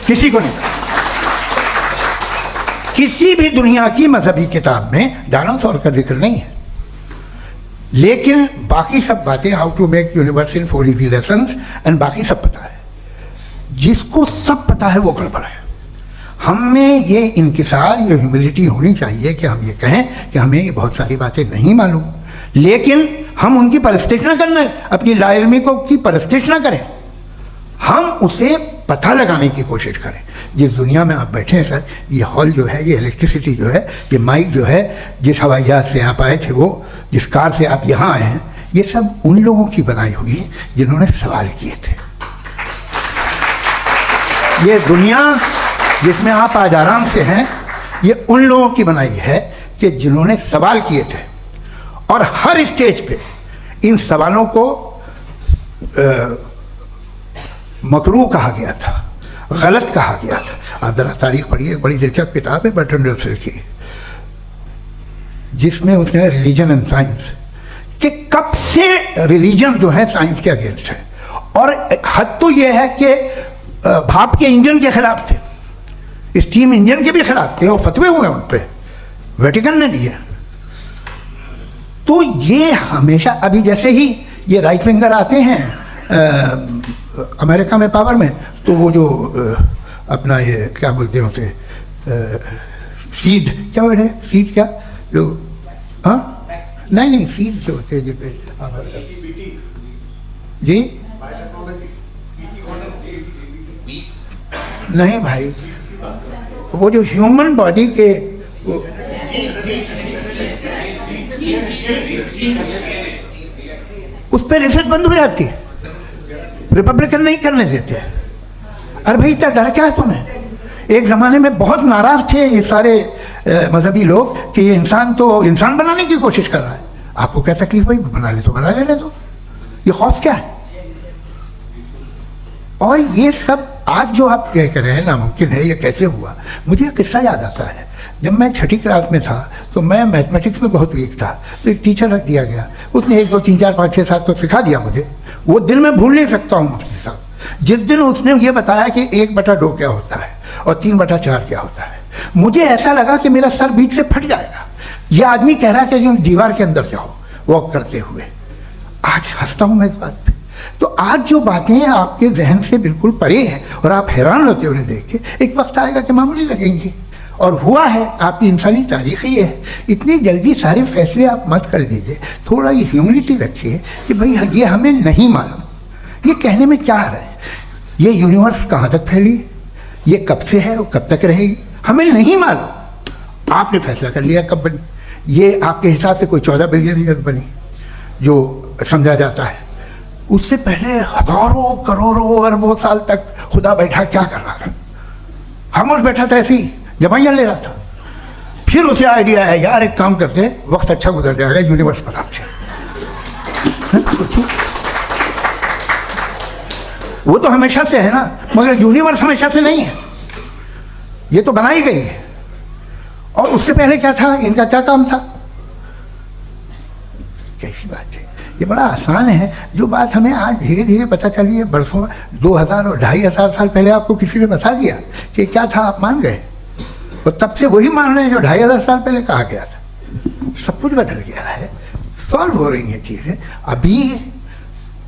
किसी को नहीं पता। किसी भी दुनिया की मजहबी किताब में डायनासोर का जिक्र नहीं है। लेकिन बाकी सब बातें, how to make universe in 4 easy lessons and बाकी सब पता है। जिसको सब पता है वो गड़बड़ है। हमें ये इंकिसार, ये ह्यूमिलिटी होनी चाहिए कि हम ये कहें कि हमें ये बहुत सारी बातें नहीं मालूम, लेकिन हम उनकी परस्तिश ना करना, अपनी लाइल्मी को की परस्तिश ना करें, हम उसे पता लगाने की कोशिश करें। जिस दुनिया में आप बैठे हैं सर, ये हॉल जो है, ये इलेक्ट्रिसिटी जो है, ये माइक जो है, जिस हवाई जहाज से आप आए थे, वो जिस कार से आप यहाँ आए हैं, ये सब उन लोगों की बनाई हुई है जिन्होंने सवाल किए थे। ये दुनिया जिसमें आप आज आराम से हैं, ये उन लोगों की बनाई है कि जिन्होंने सवाल किए थे। और हर स्टेज पे इन सवालों को मकरूह कहा गया था, गलत कहा गया था। आप जरा तारीख पढ़िए, बड़ी दिलचस्प किताब है बर्ट्रैंड रसेल की, जिसमें उसने रिलीजन एंड साइंस कि कब से रिलीजन जो है साइंस के अगेंस्ट है। और हद तो यह है कि भाप के इंजन के खिलाफ थे। स्टीम इंजन के भी खिलाफ थे और फतवे हुए उन पर, वेटिकन ने दिए। तो ये हमेशा, अभी जैसे ही ये राइट विंगर आते हैं अमेरिका में पावर में, तो वो जो अपना ये क्या बोलते हैं उसे, सीड क्या बोलते हैं, सीड क्या जो, हाँ नहीं सीड जो होते हैं जी, नहीं भाई, वो जो ह्यूमन बॉडी के उस पर रिसर्च बंद हो जाती है, रिपब्लिकन नहीं करने देते। अरे भाई इतना डर क्या है तुम्हें? एक ज़माने में बहुत नाराज थे ये सारे मजहबी लोग कि ये इंसान तो इंसान बनाने की कोशिश कर रहा है। आपको क्या तकलीफ भाई, बना ले तो बना लेने दो, ये खौफ क्या है? और ये सब आज जो आप कह रहे हैं नामुमकिन है, ये कैसे हुआ? मुझे एक किस्सा याद आता है। जब मैं 6ठी क्लास में था तो मैं मैथमेटिक्स में बहुत वीक था, तो एक टीचर रख दिया गया, उसने 1 2 3 4 5 6 7 तो सिखा दिया मुझे। वो दिन मैं भूल नहीं सकता हूँ मुफ्ती साहब, जिस दिन उसने ये बताया कि 1/2 क्या होता है और 3/4 क्या होता है, मुझे ऐसा लगा कि मेरा सर बीच से फट जाएगा। ये आदमी कह रहा है कि जो दीवार के अंदर जाओ वॉक करते हुए। आज हंसता हूँ मैं इस बात पे। तो आज जो बातें आपके जहन से बिल्कुल परे हैं और आप हैरान होते उन्हें देख के, एक वक्त आएगा कि मामूली लगेंगे। और हुआ है, आपकी इंसानी तारीख ही है। इतनी जल्दी सारे फैसले आप मत कर लीजिए, थोड़ा ये ह्यूमिलिटी रखिए कि भाई ये हमें नहीं मालूम। ये कहने में क्या है, ये यूनिवर्स कहाँ तक फैली, ये कब से है और कब तक रहेगी, हमें नहीं मालूम। आपने फैसला कर लिया कब बनी, ये आपके हिसाब से कोई 14 बिलियन ईयर्स बनी जो समझा जाता है। उससे पहले हजारों करोड़ों अरबों साल तक खुदा बैठा क्या कर रहा था? खामोश बैठा था, ऐसी दवाइयाँ ले रहा था। फिर उसे आइडिया है, यार एक काम करते, वक्त अच्छा गुजर जाएगा यूनिवर्स पर आपसे। सोचिए, वो तो हमेशा से है ना, मगर यूनिवर्स हमेशा से नहीं है, ये तो बनाई गई है। और उससे पहले क्या था, इनका क्या काम था? कैसी बात है, ये बड़ा आसान है। जो बात हमें आज धीरे धीरे पता चली है, बरसों 2000 और 2500 साल पहले आपको किसी ने बता दिया कि क्या था, आप मान गए, और तब से वही मान रहे हैं जो 2500 साल पहले कहा गया था। सब कुछ बदल गया है, सॉल्व हो रही हैं चीज़ें। अभी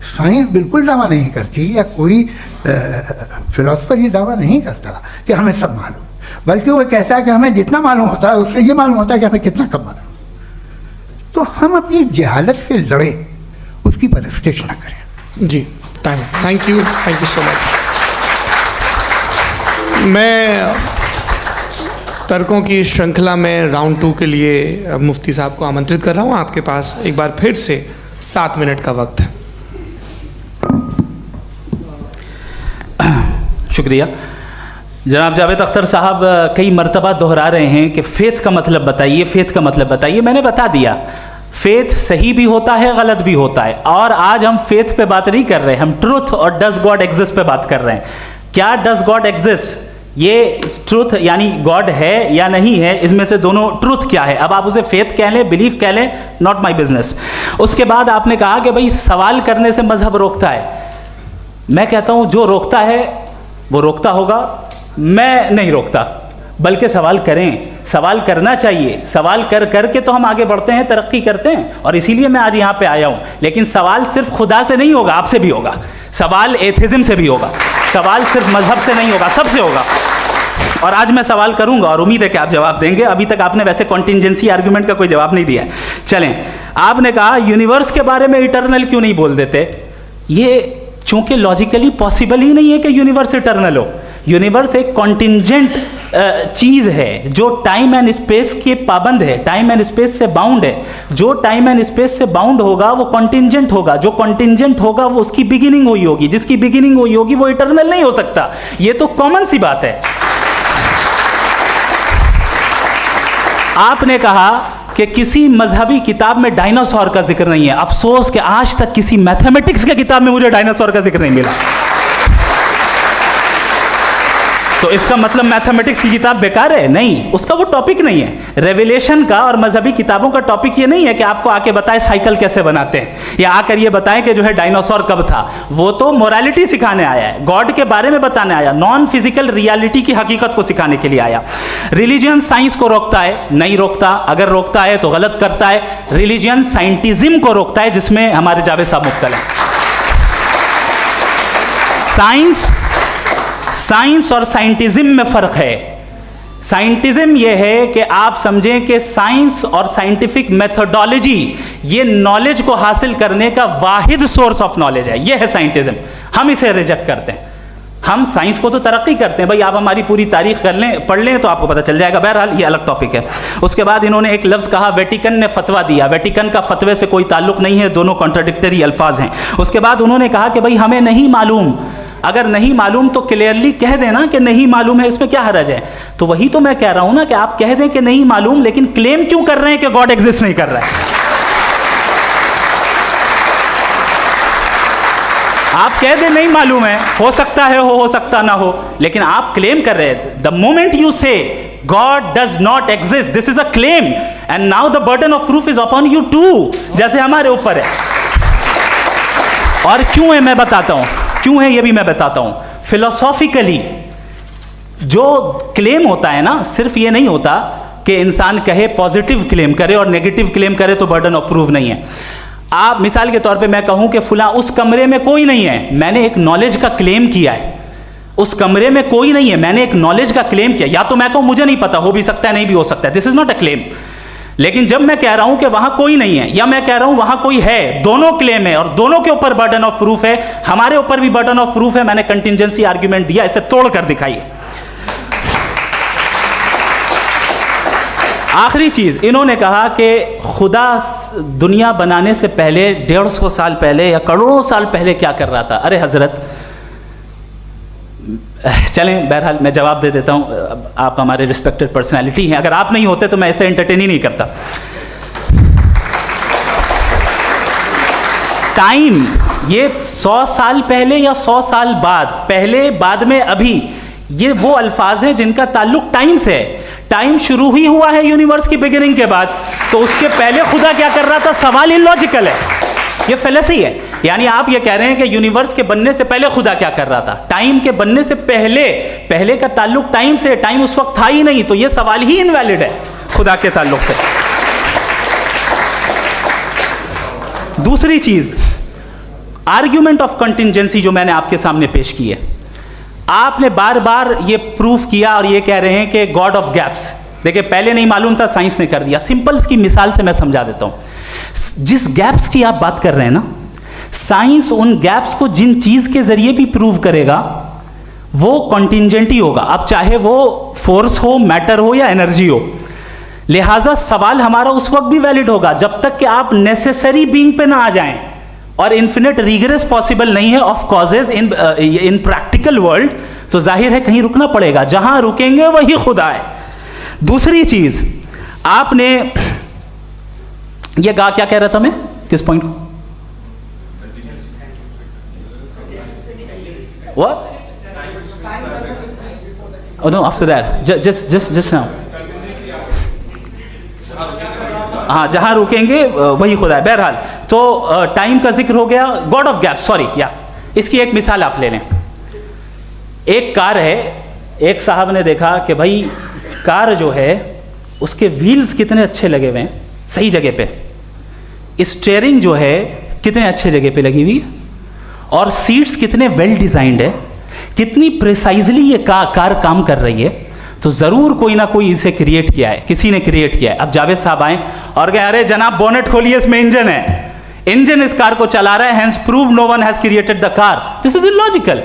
साइंस बिल्कुल दावा नहीं करती, या कोई फिलोसफर ये दावा नहीं करता कि हमें सब मालूम, बल्कि वो कहता है कि हमें जितना मालूम होता है उससे ये मालूम होता है कि हमें कितना कम मालूम। तो हम अपनी जहालत से लड़े, उसकी परस्तिश ना करें। जी, थैंक यू सो मच। मैं तर्कों की श्रृंखला में राउंड 2 के लिए मुफ्ती साहब को आमंत्रित कर रहा हूँ। आपके पास एक बार फिर से 7 मिनट का वक्त है। शुक्रिया। जनाब जावेद अख्तर साहब कई मरतबा दोहरा रहे हैं कि फ़ेथ का मतलब बताइए, फ़ेथ का मतलब बताइए। मैंने बता दिया, फ़ेथ सही भी होता है, गलत भी होता है। और आज हम फ़ेथ पे बात नहीं कर रहे, हम ट्रुथ और डज गॉड एग्जिस्ट पे बात कर रहे हैं। क्या डज गॉड एग्जिस्ट, ये ट्रुथ यानी गॉड है या नहीं है, इसमें से दोनों ट्रुथ क्या है। अब आप उसे फेथ कह लें, बिलीफ कह लें, नॉट माई बिजनेस। उसके बाद आपने कहा कि भाई सवाल करने से मजहब रोकता है। मैं कहता हूं जो रोकता है वो रोकता होगा, मैं नहीं रोकता, बल्कि सवाल करें, सवाल करना चाहिए। सवाल कर करके तो हम आगे बढ़ते हैं, तरक्की करते हैं, और इसीलिए मैं आज यहाँ पे आया हूँ। लेकिन सवाल सिर्फ खुदा से नहीं होगा, आपसे भी होगा। सवाल एथिज्म से भी होगा, सवाल सिर्फ मजहब से नहीं होगा, सबसे होगा। और आज मैं सवाल करूंगा और उम्मीद है कि आप जवाब देंगे। अभी तक आपने वैसे कॉन्टिंजेंसी आर्गुमेंट का कोई जवाब नहीं दिया। चलें, आपने कहा यूनिवर्स के बारे में इटर्नल क्यों नहीं बोल देते। ये चूंकि लॉजिकली पॉसिबल ही नहीं है कि यूनिवर्स इटर्नल हो। यूनिवर्स एक कॉन्टिंजेंट चीज़ है जो टाइम एंड स्पेस के पाबंद है, टाइम एंड स्पेस से बाउंड है। जो टाइम एंड स्पेस से बाउंड होगा वो कॉन्टिंजेंट होगा, जो कॉन्टिंजेंट होगा वो उसकी बिगिनिंग हुई होगी, जिसकी बिगिनिंग हुई होगी वो इटर्नल नहीं हो सकता। ये तो कॉमन सी बात है। आपने कहा कि किसी मजहबी किताब में डायनासोर का जिक्र नहीं है। अफसोस कि आज तक किसी मैथमेटिक्स के किताब में मुझे डायनासोर का जिक्र नहीं मिला। तो इसका मतलब मैथमेटिक्स की किताब बेकार है? नहीं, उसका वो टॉपिक नहीं है। रेवलेशन का और मजहबी किताबों का टॉपिक ये नहीं है कि आपको आके बताए साइकिल कैसे बनाते हैं, या आकर ये बताएं कि जो है डायनासोर कब था। वो तो मोरालिटी सिखाने आया है, गॉड के बारे में बताने आया, नॉन फिजिकल रियलिटी की हकीकत को सिखाने के लिए आया। रिलीजियन साइंस को रोकता है? नहीं रोकता। अगर रोकता है तो गलत करता है। रिलीजियन साइंटिज्म को रोकता है, जिसमें हमारे जावेद साहब मुब्तला हैं। साइंस और साइंटिज्म में फर्क है। साइंटिज्म यह है कि आप समझें कि साइंस और साइंटिफिक मेथोडोलॉजी ये नॉलेज को हासिल करने का वाहिद सोर्स ऑफ नॉलेज है, यह है साइंटिज्म। हम इसे रिजेक्ट करते हैं। हम साइंस को तो तरक्की करते हैं, भाई आप हमारी पूरी तारीख कर लें, पढ़ लें तो आपको पता चल जाएगा। बहरहाल ये अलग टॉपिक है। उसके बाद इन्होंने एक लफ्ज़ कहा, वेटिकन ने फतवा दिया। वेटिकन का फतवे से कोई ताल्लुक नहीं है, दोनों कॉन्ट्राडिक्टरी अल्फाज हैं। उसके बाद उन्होंने कहा कि भाई हमें नहीं मालूम। अगर नहीं मालूम तो क्लियरली कह देना कि नहीं मालूम है, इसमें क्या हरज है? तो वही तो मैं कह रहा हूं ना कि आप कह दें कि नहीं मालूम, लेकिन क्लेम क्यों कर रहे हैं कि गॉड एग्जिस्ट नहीं कर रहा है? आप कह दें नहीं मालूम है, हो सकता है हो सकता ना हो, लेकिन आप क्लेम कर रहे हैं। The moment you say God does not exist, this is a claim, and now the burden of proof is upon you too, जैसे हमारे ऊपर है। और क्यों है मैं बताता हूं, क्यों है ये भी मैं बताता हूं। फिलोसॉफिकली जो क्लेम होता है ना, सिर्फ ये नहीं होता कि इंसान कहे पॉजिटिव क्लेम करे और नेगेटिव क्लेम करे तो बर्डन ऑफ प्रूफ नहीं है। आप मिसाल के तौर पे मैं कहूं कि फुला उस कमरे में कोई नहीं है, मैंने एक नॉलेज का क्लेम किया है। उस कमरे में कोई नहीं है, मैंने एक नॉलेज का क्लेम किया। या तो मैं कहूं मुझे नहीं पता, हो भी सकता है नहीं भी हो सकता है, this is not a claim. लेकिन जब मैं कह रहा हूं कि वहां कोई नहीं है, या मैं कह रहा हूं वहां कोई है, दोनों क्लेम है और दोनों के ऊपर बर्डन ऑफ प्रूफ है। हमारे ऊपर भी बर्डन ऑफ प्रूफ है, मैंने कंटिजेंसी आर्ग्यूमेंट दिया, इसे तोड़कर दिखाइए। आखिरी चीज, इन्होंने कहा कि खुदा दुनिया बनाने से पहले 150 साल पहले या करोड़ों साल पहले क्या कर रहा था। अरे हजरत, चलें बहरहाल मैं जवाब दे देता हूं, आप हमारे रिस्पेक्टेड पर्सनालिटी हैं, अगर आप नहीं होते तो मैं ऐसे एंटरटेन ही नहीं करता। टाइम, ये 100 साल पहले या 100 साल बाद, पहले बाद में अभी, ये वो अल्फाज हैं जिनका ताल्लुक टाइम से है। टाइम शुरू ही हुआ है यूनिवर्स की बिगिनिंग के बाद, तो उसके पहले खुदा क्या कर रहा था? सवाल इलॉजिकल है, ये फेलेसी है। यानी आप ये कह रहे हैं कि यूनिवर्स के बनने से पहले खुदा क्या कर रहा था? टाइम के बनने से पहले, पहले का ताल्लुक टाइम से, टाइम उस वक्त था ही नहीं, तो ये सवाल ही इनवैलिड है खुदा के ताल्लुक से। दूसरी चीज, आर्ग्यूमेंट ऑफ कंटिजेंसी जो मैंने आपके सामने पेश की है, आपने बार बार ये प्रूफ किया और ये कह रहे हैं कि गॉड ऑफ गैप्स। देखिए पहले नहीं मालूम था, साइंस ने कर दिया। सिंपल की मिसाल से मैं समझा देता हूं। जिस गैप्स की आप बात कर रहे हैं ना, साइंस उन गैप्स को जिन चीज के जरिए भी प्रूव करेगा वो कॉन्टिजेंट ही होगा, अब चाहे वो फोर्स हो, मैटर हो या एनर्जी हो। लिहाजा सवाल हमारा उस वक्त भी वैलिड होगा जब तक कि आप नेसेसरी बीइंग पे ना आ जाएं, और इन्फिनिट रिगरेस पॉसिबल नहीं है of causes in practical world, तो जाहिर है कहीं रुकना पड़ेगा, जहां रुकेंगे वही खुदा है। दूसरी चीज, आपने ये गा क्या कह रहा था मैं, किस पॉइंट को? What? Oh no, after that, just now. हाँ, जहां रुकेंगे वही खुदा है। बहरहाल तो टाइम का जिक्र हो गया, गॉड ऑफ गैप, सॉरी, या इसकी एक मिसाल आप ले लें। एक कार है, एक साहब ने देखा कि भाई कार जो है उसके व्हील्स कितने अच्छे लगे हुए हैं सही जगह पे, स्टीयरिंग जो है कितने अच्छे जगह पे लगी हुई है, और सीट्स कितने वेल डिजाइंड है, कितनी प्रिसाइजली ये कार काम कर रही है, तो जरूर कोई ना कोई इसे क्रिएट किया है, किसी ने क्रिएट किया है। अब जावेद साहब आए और कहे अरे जनाब बोनेट खोलिए, इसमें इंजन है, इंजन इस कार को चला रहा है, hence prove no one has created the car. This is illogical,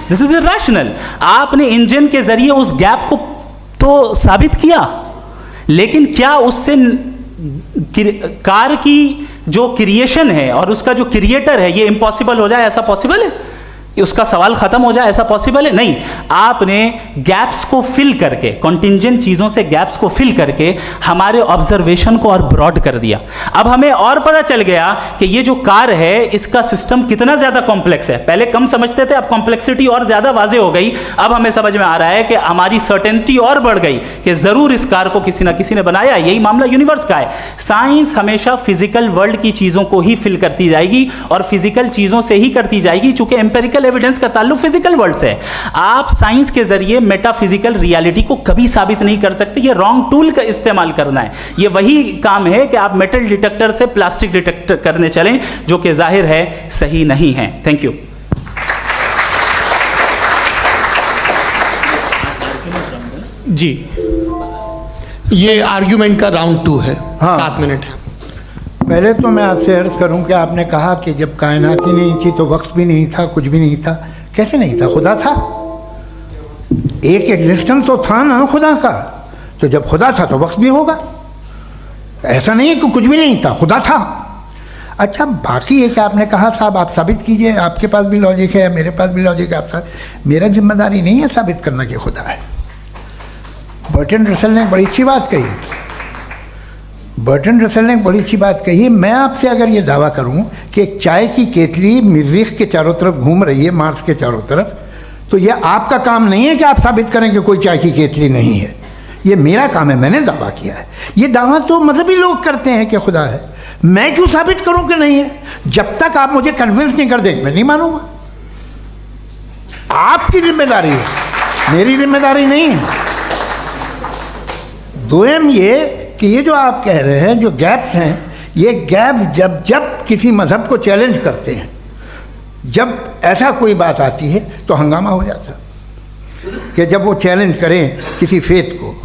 this is irrational. आपने इंजन के जरिए उस गैप को तो साबित किया, लेकिन क्या उससे कार की जो क्रिएशन है और उसका जो क्रिएटर है ये इम्पॉसिबल हो जाए? ऐसा पॉसिबल है? उसका सवाल खत्म हो जाए, ऐसा पॉसिबल है? नहीं। आपने गैप्स को फिल करके, कॉन्टिंजेंट चीजों से गैप्स को फिल करके हमारे ऑब्जर्वेशन को और ब्रॉड कर दिया। अब हमें और पता चल गया कि ये जो कार है इसका सिस्टम कितना ज्यादा कॉम्प्लेक्स है। पहले कम समझते थे, अब कॉम्प्लेक्सिटी और ज्यादा वाजे हो गई। अब हमें समझ में आ रहा है कि हमारी सर्टेनिटी और बढ़ गई कि जरूर इस कार को किसी ना किसी ने बनाया। यही मामला यूनिवर्स का है। साइंस हमेशा फिजिकल वर्ल्ड की चीजों को ही फिल करती जाएगी और फिजिकल चीजों से ही करती जाएगी, चूंकि एम्पेरिकल एविडेंस का ताल्लुक फिजिकल वर्ल्ड से है। आप साइंस के जरिए मेटाफिजिकल रियलिटी को कभी साबित नहीं कर सकते। ये रॉन्ग टूल का इस्तेमाल करना है। ये वही काम है कि आप मेटल डिटेक्टर से प्लास्टिक डिटेक्टर करने चलें, जो कि जाहिर है सही नहीं है। Thank you. जी, ये आर्ग्यूमेंट का राउंड 2 है। हाँ। 7 मिनट है। पहले तो मैं आपसे अर्ज करूं कि आपने कहा कि जब कायनात ही नहीं थी तो वक्त भी नहीं था, कुछ भी नहीं था। कैसे नहीं था? खुदा था। एक एग्जिस्टेंस तो था ना खुदा का। तो जब खुदा था तो वक्त भी होगा। ऐसा नहीं है कि कुछ भी नहीं था, खुदा था। अच्छा, बाकी एक आपने कहा साहब आप साबित कीजिए, आपके पास भी लॉजिक है, मेरे पास भी लॉजिक है। आप मेरा जिम्मेदारी नहीं है साबित करना कि खुदा है। बर्टन रसल ने बड़ी अच्छी बात कही। बर्टन रसल ने बड़ी अच्छी बात कही। मैं आपसे अगर ये दावा करूं कि एक चाय की केतली मरीख के चारों तरफ घूम रही है, मार्स के चारों तरफ, तो ये आपका काम नहीं है कि आप साबित करें कि कोई चाय की केतली नहीं है। ये मेरा काम है, मैंने दावा किया है। ये दावा तो मजहबी लोग करते हैं कि खुदा है। मैं क्यों साबित करूं कि नहीं है? जब तक आप मुझे कन्विंस नहीं कर दें, मैं नहीं मानूंगा। आपकी जिम्मेदारी है, मेरी जिम्मेदारी नहीं है। दोयम ये कि ये जो आप कह रहे हैं, जो गैप्स हैं, ये गैप जब जब किसी मजहब को चैलेंज करते हैं, जब ऐसा कोई बात आती है तो हंगामा हो जाता कि जब वो चैलेंज करें किसी फेथ को।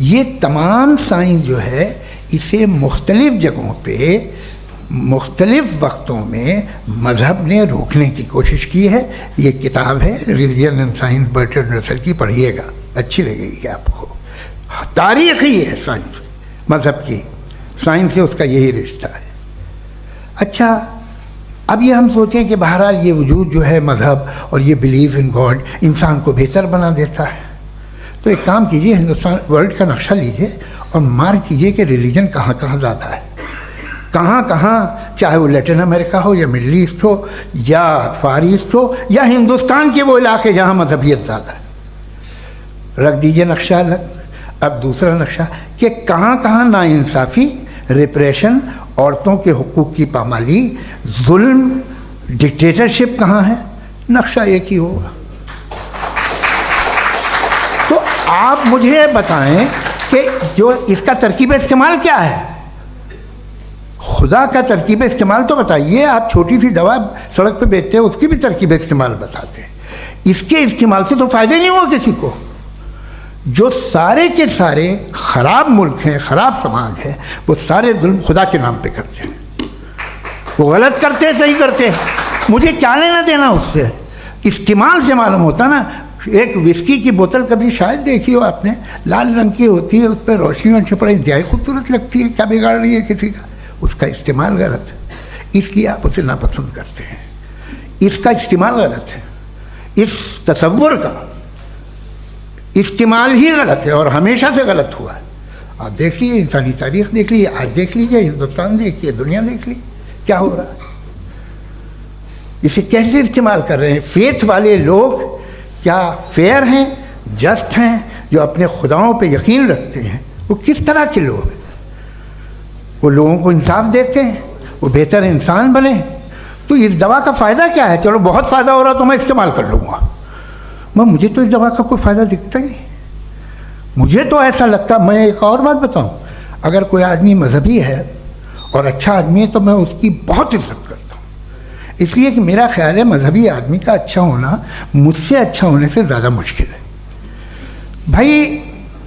ये तमाम साइंस जो है इसे मुख्तलिफ जगहों पे मुख्तलिफ वक्तों में मजहब ने रोकने की कोशिश की है। ये किताब है religion and science, Burton Russell की, पढ़िएगा, अच्छी लगेगी आपको। तारीख ही है साइंस, मजहब की साइंस से उसका यही रिश्ता है। अच्छा, अब ये हम सोचें कि बहरहाल ये वजूद जो है मजहब और ये बिलीव इन गॉड इंसान को बेहतर बना देता है। तो एक काम कीजिए, हिंदुस्तान वर्ल्ड का नक्शा लीजिए और मार्क कीजिए कि रिलीजन कहाँ कहाँ ज़्यादा है, कहाँ कहाँ, चाहे वो लैटिन अमेरिका हो या मिडल ईस्ट हो या फार ईस्ट हो या हिंदुस्तान के वो इलाके जहाँ मजहबियत ज़्यादा है। रख दीजिए नक्शा अलग। अब दूसरा नक्शा कि कहाँ कहाँ नाइंसाफ़ी, रिप्रेशन, औरतों के हुकूक की पामाली, जुल्म, डिक्टेटरशिप कहाँ है, नक्शा एक ही होगा। तो आप मुझे बताएं कि जो इसका तरकीब इस्तेमाल क्या है, खुदा का तरकीब इस्तेमाल तो बताइए। आप छोटी सी दवा सड़क पे बेचते हैं, उसकी भी तरकीब इस्तेमाल बताते हैं। इसके इस्तेमाल से तो फ़ायदा नहीं हुआ किसी को। जो सारे के सारे ख़राब मुल्क हैं, ख़राब समाज है, वो सारे जुल्म खुदा के नाम पे करते हैं। वो गलत करते हैं, सही करते हैं, मुझे क्या लेना देना उससे। इस्तेमाल से मालूम होता ना। एक विस्की की बोतल कभी शायद देखी हो आपने, लाल रंग की होती है, उस पर रोशनी और छपड़ा इंतहाई खूबसूरत लगती है, क्या बिगाड़ रही है किसी का? उसका इस्तेमाल गलत है, इसलिए आप उसे नापसंद करते हैं। इसका इस्तेमाल गलत है, इस तसव्वुर का इस्तेमाल ही गलत है और हमेशा से गलत हुआ है। आप देख लीजिए, इंसानी तारीख देख लीजिए, आज देख लीजिए, हिंदुस्तान देखिए, दुनिया देख लीजिए, क्या हो रहा है। इसे कैसे इस्तेमाल कर रहे हैं फेथ वाले लोग? क्या फेयर हैं, जस्ट हैं, जो अपने खुदाओं पे यकीन रखते हैं? वो किस तरह के लोग हैं? वो लोगों को इंसाफ देते हैं, वो बेहतर इंसान बने। तो इस दवा का फ़ायदा क्या है? चलो बहुत फ़ायदा हो रहा तो मैं इस्तेमाल कर लूँगा। मुझे तो इस दवा का कोई फ़ायदा दिखता ही नहीं। मुझे तो ऐसा लगता, मैं एक और बात बताऊं, अगर कोई आदमी मजहबी है और अच्छा आदमी है तो मैं उसकी बहुत इज्जत करता हूँ, इसलिए कि मेरा ख्याल है मजहबी आदमी का अच्छा होना मुझसे अच्छा होने से ज़्यादा मुश्किल है। भाई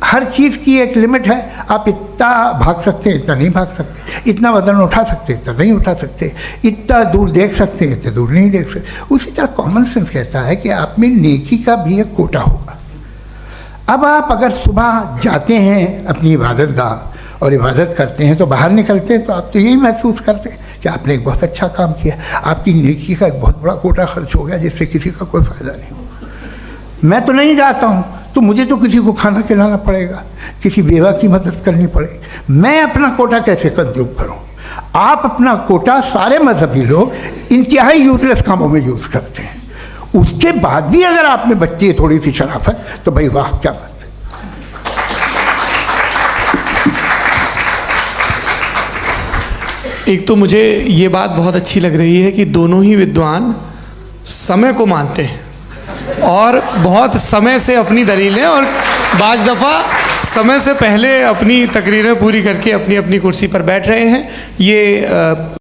हर चीज़ की एक लिमिट है। आप इतना भाग सकते हैं, इतना नहीं भाग सकते, इतना वज़न उठा सकते, इतना नहीं उठा सकते, इतना दूर देख सकते हैं, इतना दूर नहीं देख सकते। उसी तरह कॉमन सेंस कहता है कि आप में नेकी का भी एक कोटा होगा। अब आप अगर सुबह जाते हैं अपनी इबादत गाह और इबादत करते हैं तो बाहर निकलते हैं तो आप तो यही महसूस करते हैं कि आपने एक बहुत अच्छा काम किया, आपकी नेकी का एक बहुत बड़ा कोटा खर्च हो गया जिससे किसी का कोई फ़ायदा नहीं हो। मैं तो नहीं जाता हूँ तो मुझे तो किसी को खाना खिलाना पड़ेगा, किसी बेवा की मदद करनी पड़ेगी, मैं अपना कोटा कैसे कंज्यूम करूँ? आप अपना कोटा सारे मजहबी लोग इंतहाई यूजलेस कामों में यूज़ करते हैं, उसके बाद भी अगर आप में बच्ची है थोड़ी सी शराफत तो भाई वाह क्या बात है। एक तो मुझे ये बात बहुत अच्छी लग रही है कि दोनों ही विद्वान समय को मानते हैं और बहुत समय से अपनी दलीलें और बाज़ दफ़ा समय से पहले अपनी तकरीरें पूरी करके अपनी अपनी कुर्सी पर बैठ रहे हैं। ये